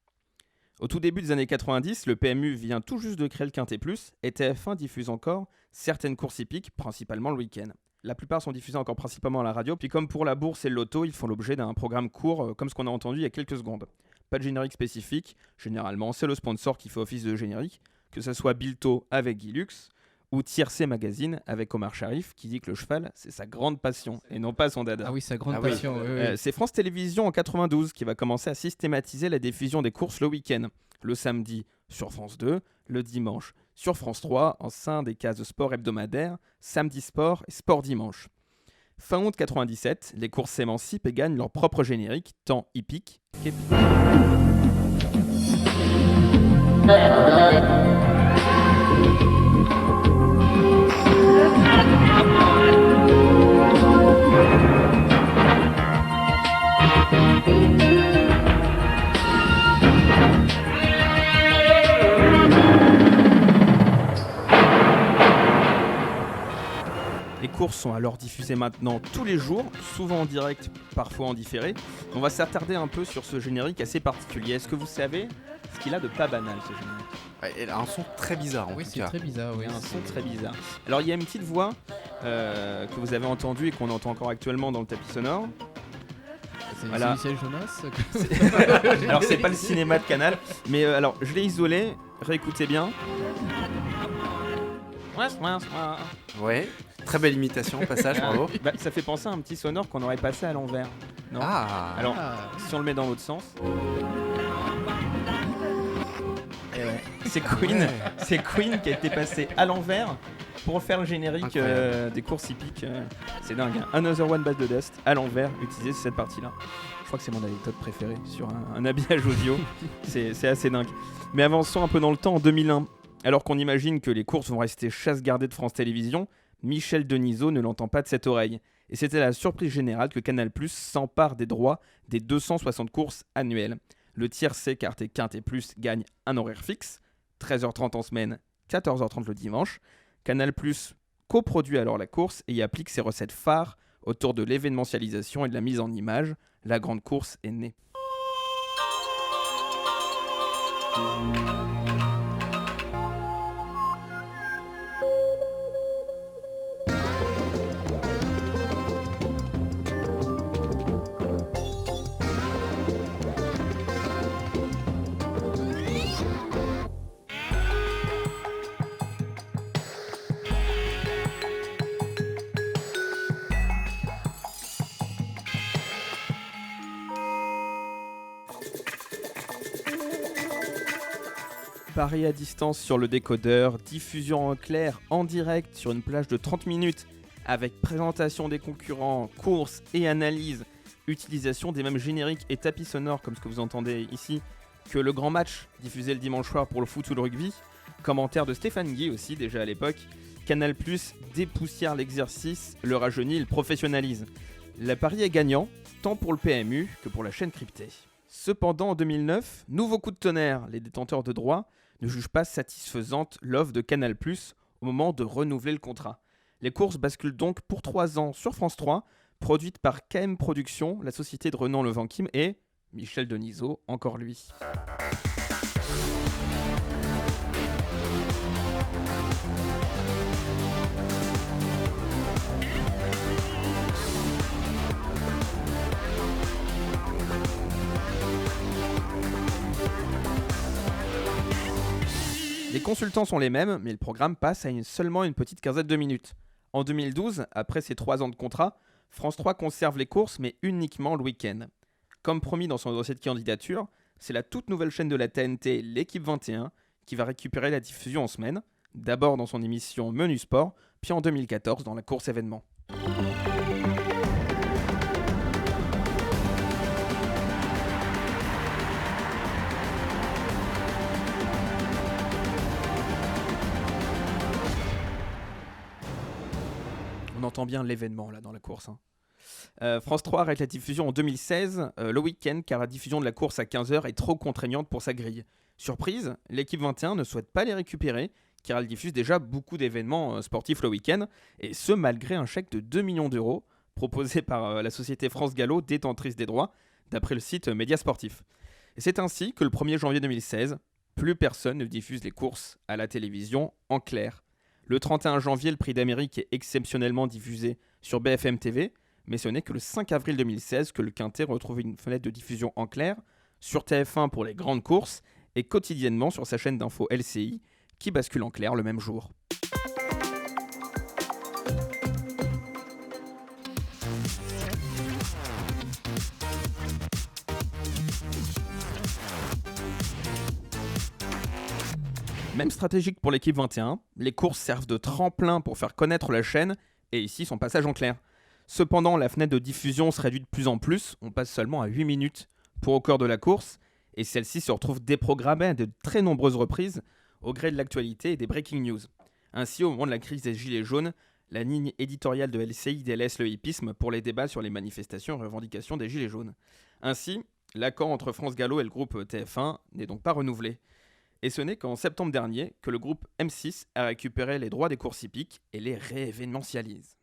Speaker 1: Au tout début des années 90, le PMU vient tout juste de créer le Quintet Plus et TF1 diffuse encore certaines courses hippiques, principalement le week-end. La plupart sont diffusées encore principalement à la radio, puis comme pour la bourse et le loto, ils font l'objet d'un programme court, comme ce qu'on a entendu il y a quelques secondes. Pas de générique spécifique, généralement c'est le sponsor qui fait office de générique, que ce soit Bilto avec Guy Lux, ou Tiercé Magazine avec Omar Sharif, qui dit que le cheval, c'est sa grande passion, et non pas son dada.
Speaker 3: Ah oui, sa grande passion. Oui.
Speaker 1: C'est France Télévisions en 92 qui va commencer à systématiser la diffusion des courses le week-end. Le samedi sur France 2, le dimanche sur France 3, en sein des cases de sport hebdomadaires, Samedi Sport et Sport Dimanche. Fin août 97, les courses s'émancipent et gagnent leur propre générique, tant hippique qu'épique. Les courses sont alors diffusées maintenant tous les jours, souvent en direct, parfois en différé. On va s'attarder un peu sur ce générique assez particulier. Est-ce que vous savez ce qu'il a de pas banal, ce générique ?
Speaker 2: Il a un son très bizarre en tout cas.
Speaker 3: Oui, c'est très bizarre. Oui.
Speaker 1: Il a un son très bizarre. Alors il y a une petite voix que vous avez entendue et qu'on entend encore actuellement dans le tapis sonore.
Speaker 3: C'est
Speaker 1: voilà.
Speaker 3: Michel Jonas.
Speaker 1: Alors c'est pas le cinéma de Canal, mais alors je l'ai isolé, réécoutez bien.
Speaker 2: Ouais, très belle imitation au passage, bravo.
Speaker 1: Bah, ça fait penser à un petit sonore qu'on aurait passé à l'envers. Non ? Alors, si on le met dans l'autre sens. C'est Queen, c'est Queen qui a été passé à l'envers pour faire le générique des courses hippiques. C'est dingue. Hein. Another One Bite the Dust à l'envers, utilisé sur cette partie-là. Je crois que c'est mon anecdote préférée sur un habillage audio. c'est assez dingue. Mais avançons un peu dans le temps, en 2001. Alors qu'on imagine que les courses vont rester chasse gardée de France Télévisions, Michel Denisot ne l'entend pas de cette oreille. Et c'était la surprise générale que Canal+ s'empare des droits des 260 courses annuelles. Le tiercé quarté Quintet Plus gagne un horaire fixe, 13h30 en semaine, 14h30 le dimanche. Canal+ coproduit alors la course et y applique ses recettes phares autour de l'événementialisation et de la mise en image. La grande course est née. Paris à distance sur le décodeur, diffusion en clair en direct sur une plage de 30 minutes avec présentation des concurrents, courses et analyse, utilisation des mêmes génériques et tapis sonores comme ce que vous entendez ici que le grand match diffusé le dimanche soir pour le foot ou le rugby, commentaire de Stéphane Guy aussi déjà à l'époque. Canal+ dépoussière l'exercice, le rajeunit, le professionnalise. Le pari est gagnant, tant pour le PMU que pour la chaîne cryptée. Cependant, en 2009, nouveau coup de tonnerre, les détenteurs de droits ne jugent pas satisfaisante l'offre de Canal+ au moment de renouveler le contrat. Les courses basculent donc pour 3 ans sur France 3, produite par KM Productions, la société de Renan Levanquim et Michel Denisot, encore lui. Les consultants sont les mêmes, mais le programme passe à seulement une petite quinzaine de minutes. En 2012, après ses 3 ans de contrat, France 3 conserve les courses, mais uniquement le week-end. Comme promis dans son dossier de candidature, c'est la toute nouvelle chaîne de la TNT, l'équipe 21, qui va récupérer la diffusion en semaine, d'abord dans son émission Menu Sport, puis en 2014 dans la course événement. On entend bien l'événement là dans la course. Hein. France 3 arrête la diffusion en 2016, le week-end, car la diffusion de la course à 15h est trop contraignante pour sa grille. Surprise, l'équipe 21 ne souhaite pas les récupérer, car elle diffuse déjà beaucoup d'événements sportifs le week-end, et ce malgré un chèque de 2 millions d'euros proposé par la société France Gallo, détentrice des droits, d'après le site Média Sportif. Et c'est ainsi que le 1er janvier 2016, plus personne ne diffuse les courses à la télévision en clair. Le 31 janvier, le Prix d'Amérique est exceptionnellement diffusé sur BFM TV, mais ce n'est que le 5 avril 2016 que le Quintet retrouve une fenêtre de diffusion en clair sur TF1 pour les grandes courses et quotidiennement sur sa chaîne d'info LCI qui bascule en clair le même jour. Même stratégique pour l'équipe 21, les courses servent de tremplin pour faire connaître la chaîne et ici son passage en clair. Cependant, la fenêtre de diffusion se réduit de plus en plus, on passe seulement à 8 minutes pour au cœur de la course, et celle-ci se retrouve déprogrammée à de très nombreuses reprises au gré de l'actualité et des breaking news. Ainsi, au moment de la crise des Gilets jaunes, la ligne éditoriale de LCI délaisse le hippisme pour les débats sur les manifestations et revendications des Gilets jaunes. Ainsi, l'accord entre France Gallo et le groupe TF1 n'est donc pas renouvelé. Et ce n'est qu'en septembre dernier que le groupe M6 a récupéré les droits des courses hippiques et les réévénementialise.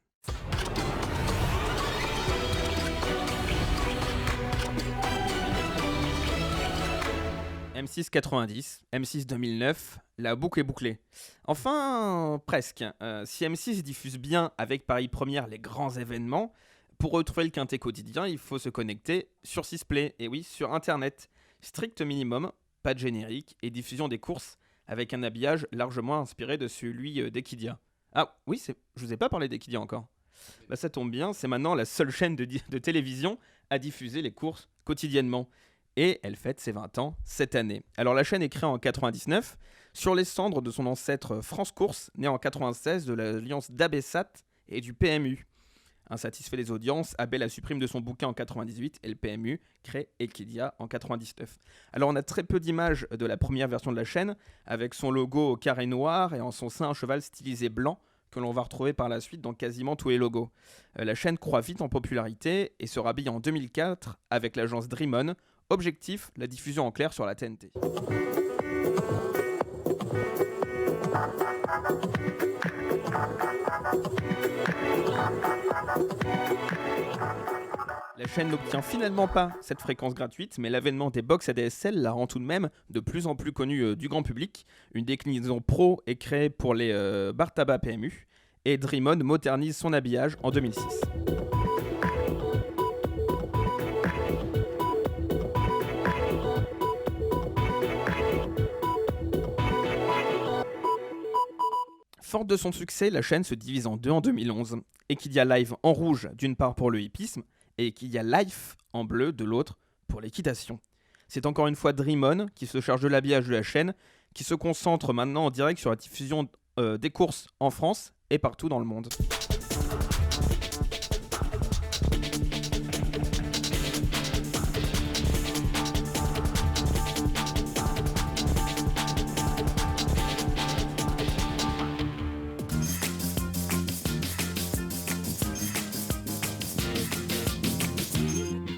Speaker 1: M6 90, M6 2009, la boucle est bouclée. Enfin, presque. Si M6 diffuse bien avec Paris Première les grands événements, pour retrouver le Quintet quotidien, il faut se connecter sur Sisplay, et oui, sur Internet. Strict minimum, pas de générique, et diffusion des courses avec un habillage largement inspiré de celui d'Equidia. Ah oui, je vous ai pas parlé d'Equidia encore. Bah, ça tombe bien, c'est maintenant la seule chaîne de télévision à diffuser les courses quotidiennement. Et elle fête ses 20 ans cette année. Alors la chaîne est créée en 99 sur les cendres de son ancêtre France Course, né en 96 de l'alliance d'Abessat et du PMU. Insatisfait des audiences, Abel la supprime de son bouquin en 98 et le PMU crée Equidia en 99. Alors on a très peu d'images de la première version de la chaîne, avec son logo au carré noir et en son sein un cheval stylisé blanc que l'on va retrouver par la suite dans quasiment tous les logos. La chaîne croît vite en popularité et se rhabille en 2004 avec l'agence Dream On. Objectif, la diffusion en clair sur la TNT. La chaîne n'obtient finalement pas cette fréquence gratuite, mais l'avènement des box ADSL la rend tout de même de plus en plus connue du grand public. Une déclinaison pro est créée pour les bar tabac PMU, et Dream On modernise son habillage en 2006. Forte de son succès, la chaîne se divise en deux en 2011. Equidia Live en rouge d'une part pour le hippisme et Equidia Life en bleu de l'autre pour l'équitation. C'est encore une fois Dream On qui se charge de l'habillage de la chaîne, qui se concentre maintenant en direct sur la diffusion des courses en France et partout dans le monde.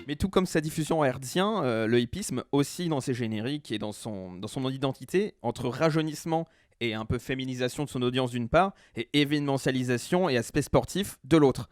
Speaker 1: Mais tout comme sa diffusion en hertzien, le hippisme aussi dans ses génériques et dans son identité, entre rajeunissement et un peu féminisation de son audience d'une part, et événementialisation et aspect sportif de l'autre.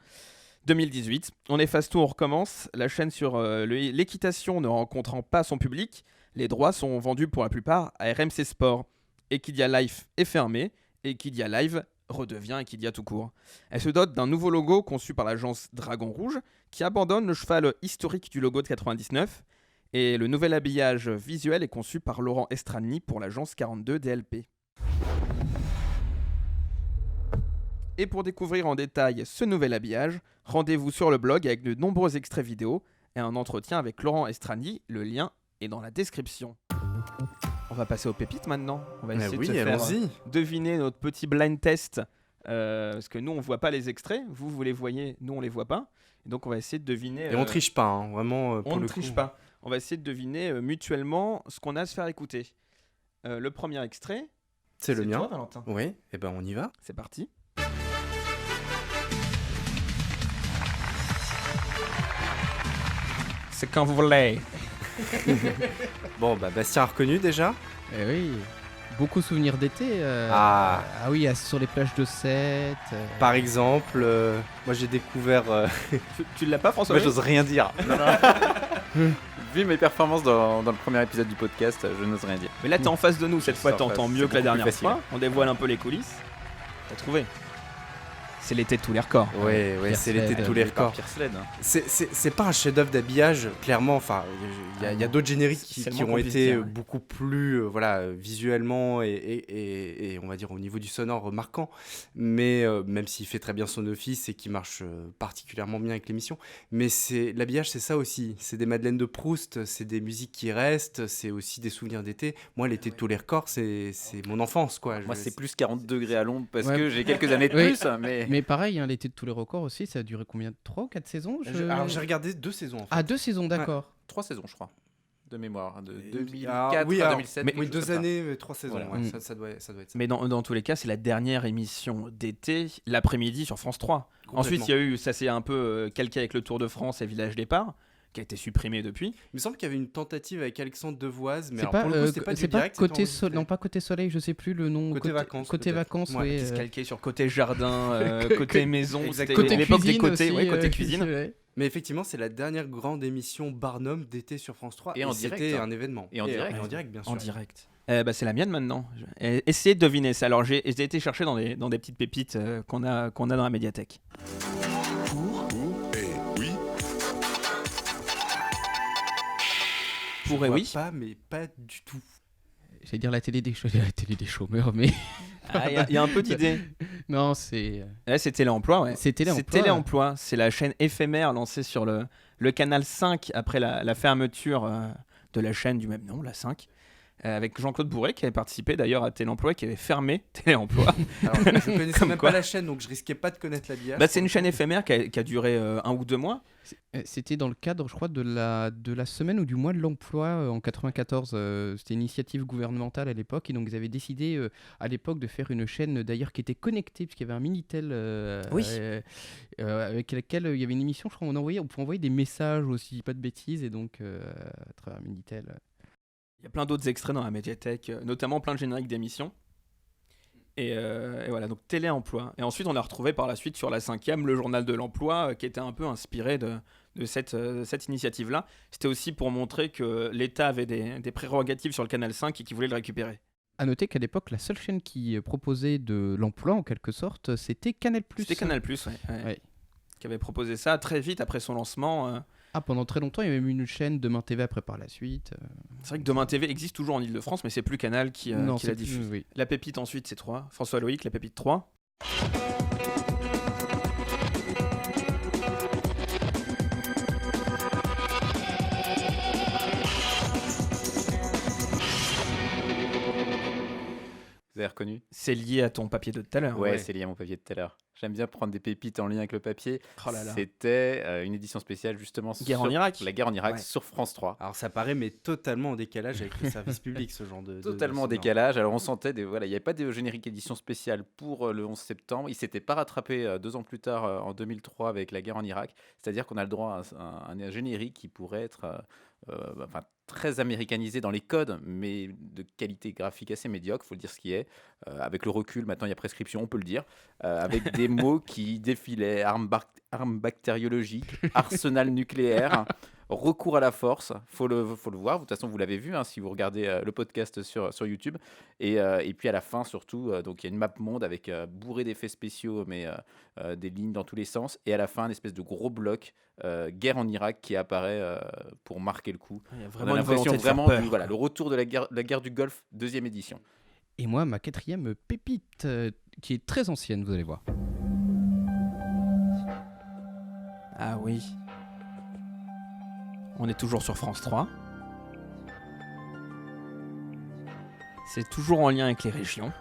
Speaker 1: 2018, on efface tout, on recommence. La chaîne sur l'équitation ne rencontrant pas son public, les droits sont vendus pour la plupart à RMC Sport. Equidia Life est fermé, Equidia Live redevient Equidia tout court. Elle se dote d'un nouveau logo conçu par l'agence Dragon Rouge, qui abandonne le cheval historique du logo de 99, et le nouvel habillage visuel est conçu par Laurent Estrani pour l'agence 42 DLP. Et pour découvrir en détail ce nouvel habillage, rendez-vous sur le blog avec de nombreux extraits vidéo et un entretien avec Laurent Estrani, le lien est dans la description. On va passer aux pépites maintenant. On va essayer de se faire deviner notre petit blind test. Parce que nous, on ne voit pas les extraits. Vous les voyez, nous, on ne les voit pas. Et donc, on va essayer de deviner...
Speaker 2: Et on ne triche pas, hein, vraiment, pour
Speaker 1: on
Speaker 2: le
Speaker 1: ne
Speaker 2: coup.
Speaker 1: triche pas. On va essayer de deviner mutuellement ce qu'on a à se faire écouter. Le premier extrait...
Speaker 2: C'est le mien.
Speaker 1: Toi, Valentin.
Speaker 2: Oui, et ben on y va.
Speaker 1: C'est parti. c'est quand vous voulez.
Speaker 2: Bon, bah Bastien a reconnu déjà.
Speaker 3: Eh oui, beaucoup souvenirs d'été.
Speaker 2: Ah
Speaker 3: oui, sur les plages de Sète.
Speaker 2: Par exemple, moi j'ai découvert...
Speaker 1: Tu l'as pas, François?
Speaker 4: Moi, j'ose rien dire. Vu mes performances dans le premier épisode du podcast, je n'ose rien dire.
Speaker 1: Mais là, t'es en face de nous, cette fois, t'entends mieux que la dernière
Speaker 4: facile.
Speaker 1: fois. On dévoile un peu les coulisses. T'as trouvé? C'est l'été de tous les records.
Speaker 2: Ouais, c'est l'été de tous les records.
Speaker 4: Pierre Sled.
Speaker 2: C'est pas un chef-d'œuvre d'habillage, clairement. Enfin, il y a d'autres génériques qui ont été beaucoup plus, visuellement et on va dire au niveau du sonore marquant. Mais même s'il fait très bien son office et qui marche particulièrement bien avec l'émission. Mais l'habillage, c'est ça aussi. C'est des Madeleines de Proust, c'est des musiques qui restent, c'est aussi des souvenirs d'été. Moi, l'été de tous les records, c'est mon enfance, quoi.
Speaker 4: Moi, c'est plus 40 degrés à l'ombre parce que j'ai quelques années de plus,
Speaker 3: Mais pareil, hein, l'été de tous les records aussi, ça a duré combien? 3 ou 4 saisons?
Speaker 2: Alors j'ai regardé 2 saisons en fait.
Speaker 3: Ah, 2 saisons, d'accord.
Speaker 4: Ouais. 3 saisons, je crois, de mémoire, de 2004
Speaker 2: à
Speaker 4: 2007.
Speaker 2: Mais 2 années, 3 saisons,
Speaker 4: voilà.
Speaker 2: ça doit être ça.
Speaker 1: Mais dans tous les cas, c'est la dernière émission d'été, l'après-midi sur France 3. Ensuite, il y a eu, ça s'est un peu calqué avec le Tour de France et Village Départ, qui a été supprimé depuis.
Speaker 2: Il me semble qu'il y avait une tentative avec Alexandre Devoise, mais
Speaker 3: c'est
Speaker 2: alors,
Speaker 3: pas,
Speaker 2: pour le coup, c'était pas du direct.
Speaker 3: Non, pas Côté Soleil, je sais plus le nom.
Speaker 2: Côté Vacances.
Speaker 3: Côté Vacances, oui.
Speaker 1: Qui se calquait sur Côté Jardin, Côté Maison.
Speaker 3: Côté
Speaker 1: l'époque des
Speaker 3: Cuisine
Speaker 1: côtés,
Speaker 3: aussi,
Speaker 1: Côté Cuisine.
Speaker 2: Mais effectivement, c'est la dernière grande émission Barnum d'été sur France 3.
Speaker 4: Et en direct.
Speaker 2: C'était un événement.
Speaker 4: Et en direct.
Speaker 2: Et en direct, bien sûr.
Speaker 1: En direct. C'est la mienne maintenant. Essayez de deviner ça. Alors, j'ai été chercher dans des petites pépites qu'on a dans la médiathèque. Pour et oui.
Speaker 2: Pas, mais pas du tout.
Speaker 3: J'allais dire la télé des chômeurs, mais...
Speaker 1: Il y a un peu d'idée.
Speaker 3: Non, c'est...
Speaker 1: c'est Télé-Emploi, ouais.
Speaker 3: C'est Télé-Emploi.
Speaker 1: C'est Télé-Emploi. C'est la chaîne éphémère lancée sur le canal 5 après la fermeture de la chaîne du même nom, la 5. Avec Jean-Claude Bourré qui avait participé d'ailleurs à Télé-Emploi, qui avait fermé Télé-Emploi.
Speaker 2: Alors, je connaissais même pas la chaîne, donc je risquais pas de connaître l'habillage.
Speaker 1: C'est une chaîne éphémère qui a duré 1 ou 2 mois.
Speaker 3: C'était dans le cadre, je crois, de la semaine ou du mois de l'emploi en 94. C'était une initiative gouvernementale à l'époque, et donc ils avaient décidé à l'époque de faire une chaîne d'ailleurs qui était connectée, puisqu'il y avait un Minitel avec laquelle il y avait une émission, je crois, on pouvait envoyer des messages aussi, pas de bêtises, et donc à travers un Minitel.
Speaker 1: Il y a plein d'autres extraits dans la médiathèque, notamment plein de génériques d'émissions. Et voilà, donc Télé-Emploi. Et ensuite, on a retrouvé par la suite sur la 5e le journal de l'emploi, qui était un peu inspiré de cette initiative-là. C'était aussi pour montrer que l'État avait des prérogatives sur le canal 5 et qu'il voulait le récupérer.
Speaker 3: À noter qu'à l'époque, la seule chaîne qui proposait de l'emploi, en quelque sorte, c'était Canal+.
Speaker 1: C'était Canal+, ouais. Qui avait proposé ça très vite après son lancement.
Speaker 3: Pendant très longtemps, il y avait même une chaîne Demain TV après par la suite.
Speaker 1: C'est vrai que Demain TV existe toujours en Ile-de-France, mais c'est plus Canal qui la diffuse.
Speaker 3: Oui.
Speaker 1: La Pépite ensuite, c'est 3. François Loïc, La Pépite 3.
Speaker 4: Vous avez reconnu?
Speaker 1: C'est lié à ton papier de tout à l'heure.
Speaker 4: Ouais, c'est lié à mon papier de tout à l'heure. J'aime bien prendre des pépites en lien avec le papier.
Speaker 1: Oh là là.
Speaker 4: C'était une édition spéciale justement sur
Speaker 1: en Irak.
Speaker 4: La guerre en Irak sur France 3.
Speaker 2: Alors ça paraît mais totalement en décalage avec le service public, ce genre de...
Speaker 4: Totalement en décalage. Alors on sentait, il n'y avait pas de générique édition spéciale pour le 11 septembre. Il ne s'était pas rattrapé 2 ans plus tard en 2003 avec la guerre en Irak. C'est-à-dire qu'on a le droit à un générique qui pourrait être... très américanisé dans les codes, mais de qualité graphique assez médiocre, faut le dire ce qui est. Avec le recul, maintenant il y a prescription, on peut le dire. Avec des mots qui défilaient, armes bactériologiques, arsenal nucléaire, recours à la force, faut le voir. De toute façon, vous l'avez vu si vous regardez le podcast sur YouTube. Et puis à la fin, surtout, donc il y a une map monde avec bourré d'effets spéciaux, mais des lignes dans tous les sens. Et à la fin, une espèce de gros bloc guerre en Irak qui apparaît pour marquer le coup.
Speaker 1: Il y a
Speaker 4: On
Speaker 1: vraiment
Speaker 4: a
Speaker 1: une volonté
Speaker 4: l'impression
Speaker 1: de faire peur.
Speaker 4: le retour de la guerre du Golfe, 2e édition.
Speaker 3: Et moi, ma 4e pépite, qui est très ancienne, vous allez voir.
Speaker 1: Ah oui. On est toujours sur France 3. C'est toujours en lien avec les régions.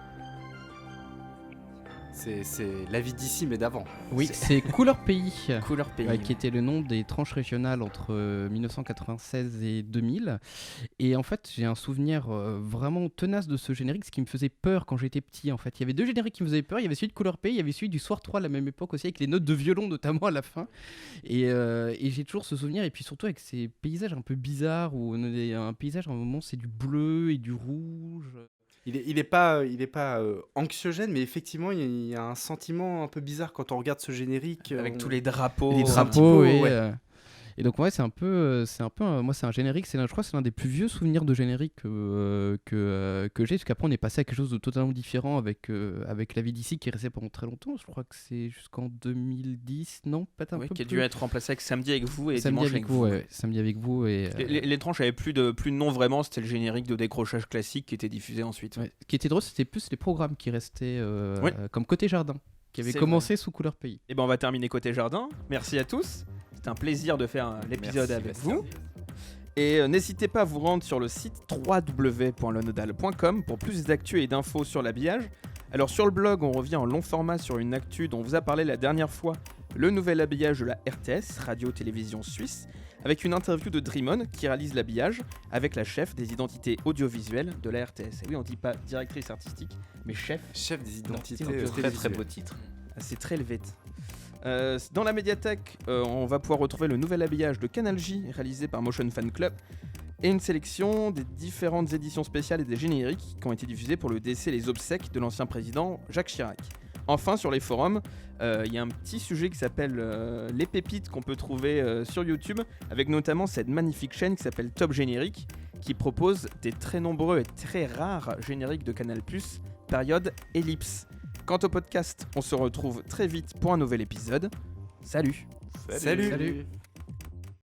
Speaker 2: C'est la vie d'ici, mais d'avant.
Speaker 3: Oui, c'est Couleur Pays.
Speaker 1: Couleur Pays.
Speaker 3: Qui était le nom des tranches régionales entre 1996 et 2000. Et en fait, j'ai un souvenir vraiment tenace de ce générique, ce qui me faisait peur quand j'étais petit. En fait, il y avait deux génériques qui me faisaient peur. Il y avait celui de Couleur Pays, il y avait celui du Soir 3 à la même époque aussi, avec les notes de violon notamment à la fin. Et j'ai toujours ce souvenir, et puis surtout avec ces paysages un peu bizarres, où on a un paysage à un moment c'est du bleu et du rouge.
Speaker 2: Il est pas anxiogène, mais effectivement, il y a un sentiment un peu bizarre quand on regarde ce générique.
Speaker 1: Avec tous les drapeaux.
Speaker 3: Les drapeaux, et donc ouais, c'est un peu, moi c'est un générique, je crois que c'est l'un des plus vieux souvenirs de générique que j'ai, parce qu'après on est passé à quelque chose de totalement différent avec La Vie d'ici qui est resté pendant très longtemps. Je crois que c'est jusqu'en 2010, non, peut-être un peu
Speaker 1: qui a
Speaker 3: plus.
Speaker 1: dû être remplacé avec Samedi avec vous et
Speaker 3: Samedi
Speaker 1: Dimanche
Speaker 3: avec vous. Ouais, Samedi avec vous et
Speaker 1: les tranches avaient plus de nom vraiment, c'était le générique de décrochage classique qui était diffusé ensuite.
Speaker 3: Ouais. Ce qui était drôle, c'était plus les programmes qui restaient comme Côté Jardin, qui avait commencé sous Couleur Pays.
Speaker 1: Et ben on va terminer Côté Jardin. Merci à tous. C'est un plaisir de faire l'épisode avec vous. Et n'hésitez pas à vous rendre sur le site www.lenodal.com pour plus d'actu et d'infos sur l'habillage. Alors sur le blog, on revient en long format sur une actu dont on vous a parlé la dernière fois, le nouvel habillage de la RTS, Radio-Télévision Suisse, avec une interview de Drimon qui réalise l'habillage avec la chef des identités audiovisuelles de la RTS. Et oui, on dit pas directrice artistique, mais chef
Speaker 2: des identités.
Speaker 4: Très très beau titre.
Speaker 1: C'est très élevé. Dans la médiathèque, on va pouvoir retrouver le nouvel habillage de Canal J réalisé par Motion Fan Club et une sélection des différentes éditions spéciales et des génériques qui ont été diffusés pour le décès et les obsèques de l'ancien président Jacques Chirac. Enfin, sur les forums, il y a un petit sujet qui s'appelle les pépites qu'on peut trouver sur YouTube, avec notamment cette magnifique chaîne qui s'appelle Top Générique, qui propose des très nombreux et très rares génériques de Canal+, période ellipse. Quant au podcast, on se retrouve très vite pour un nouvel épisode. Salut.
Speaker 2: Salut.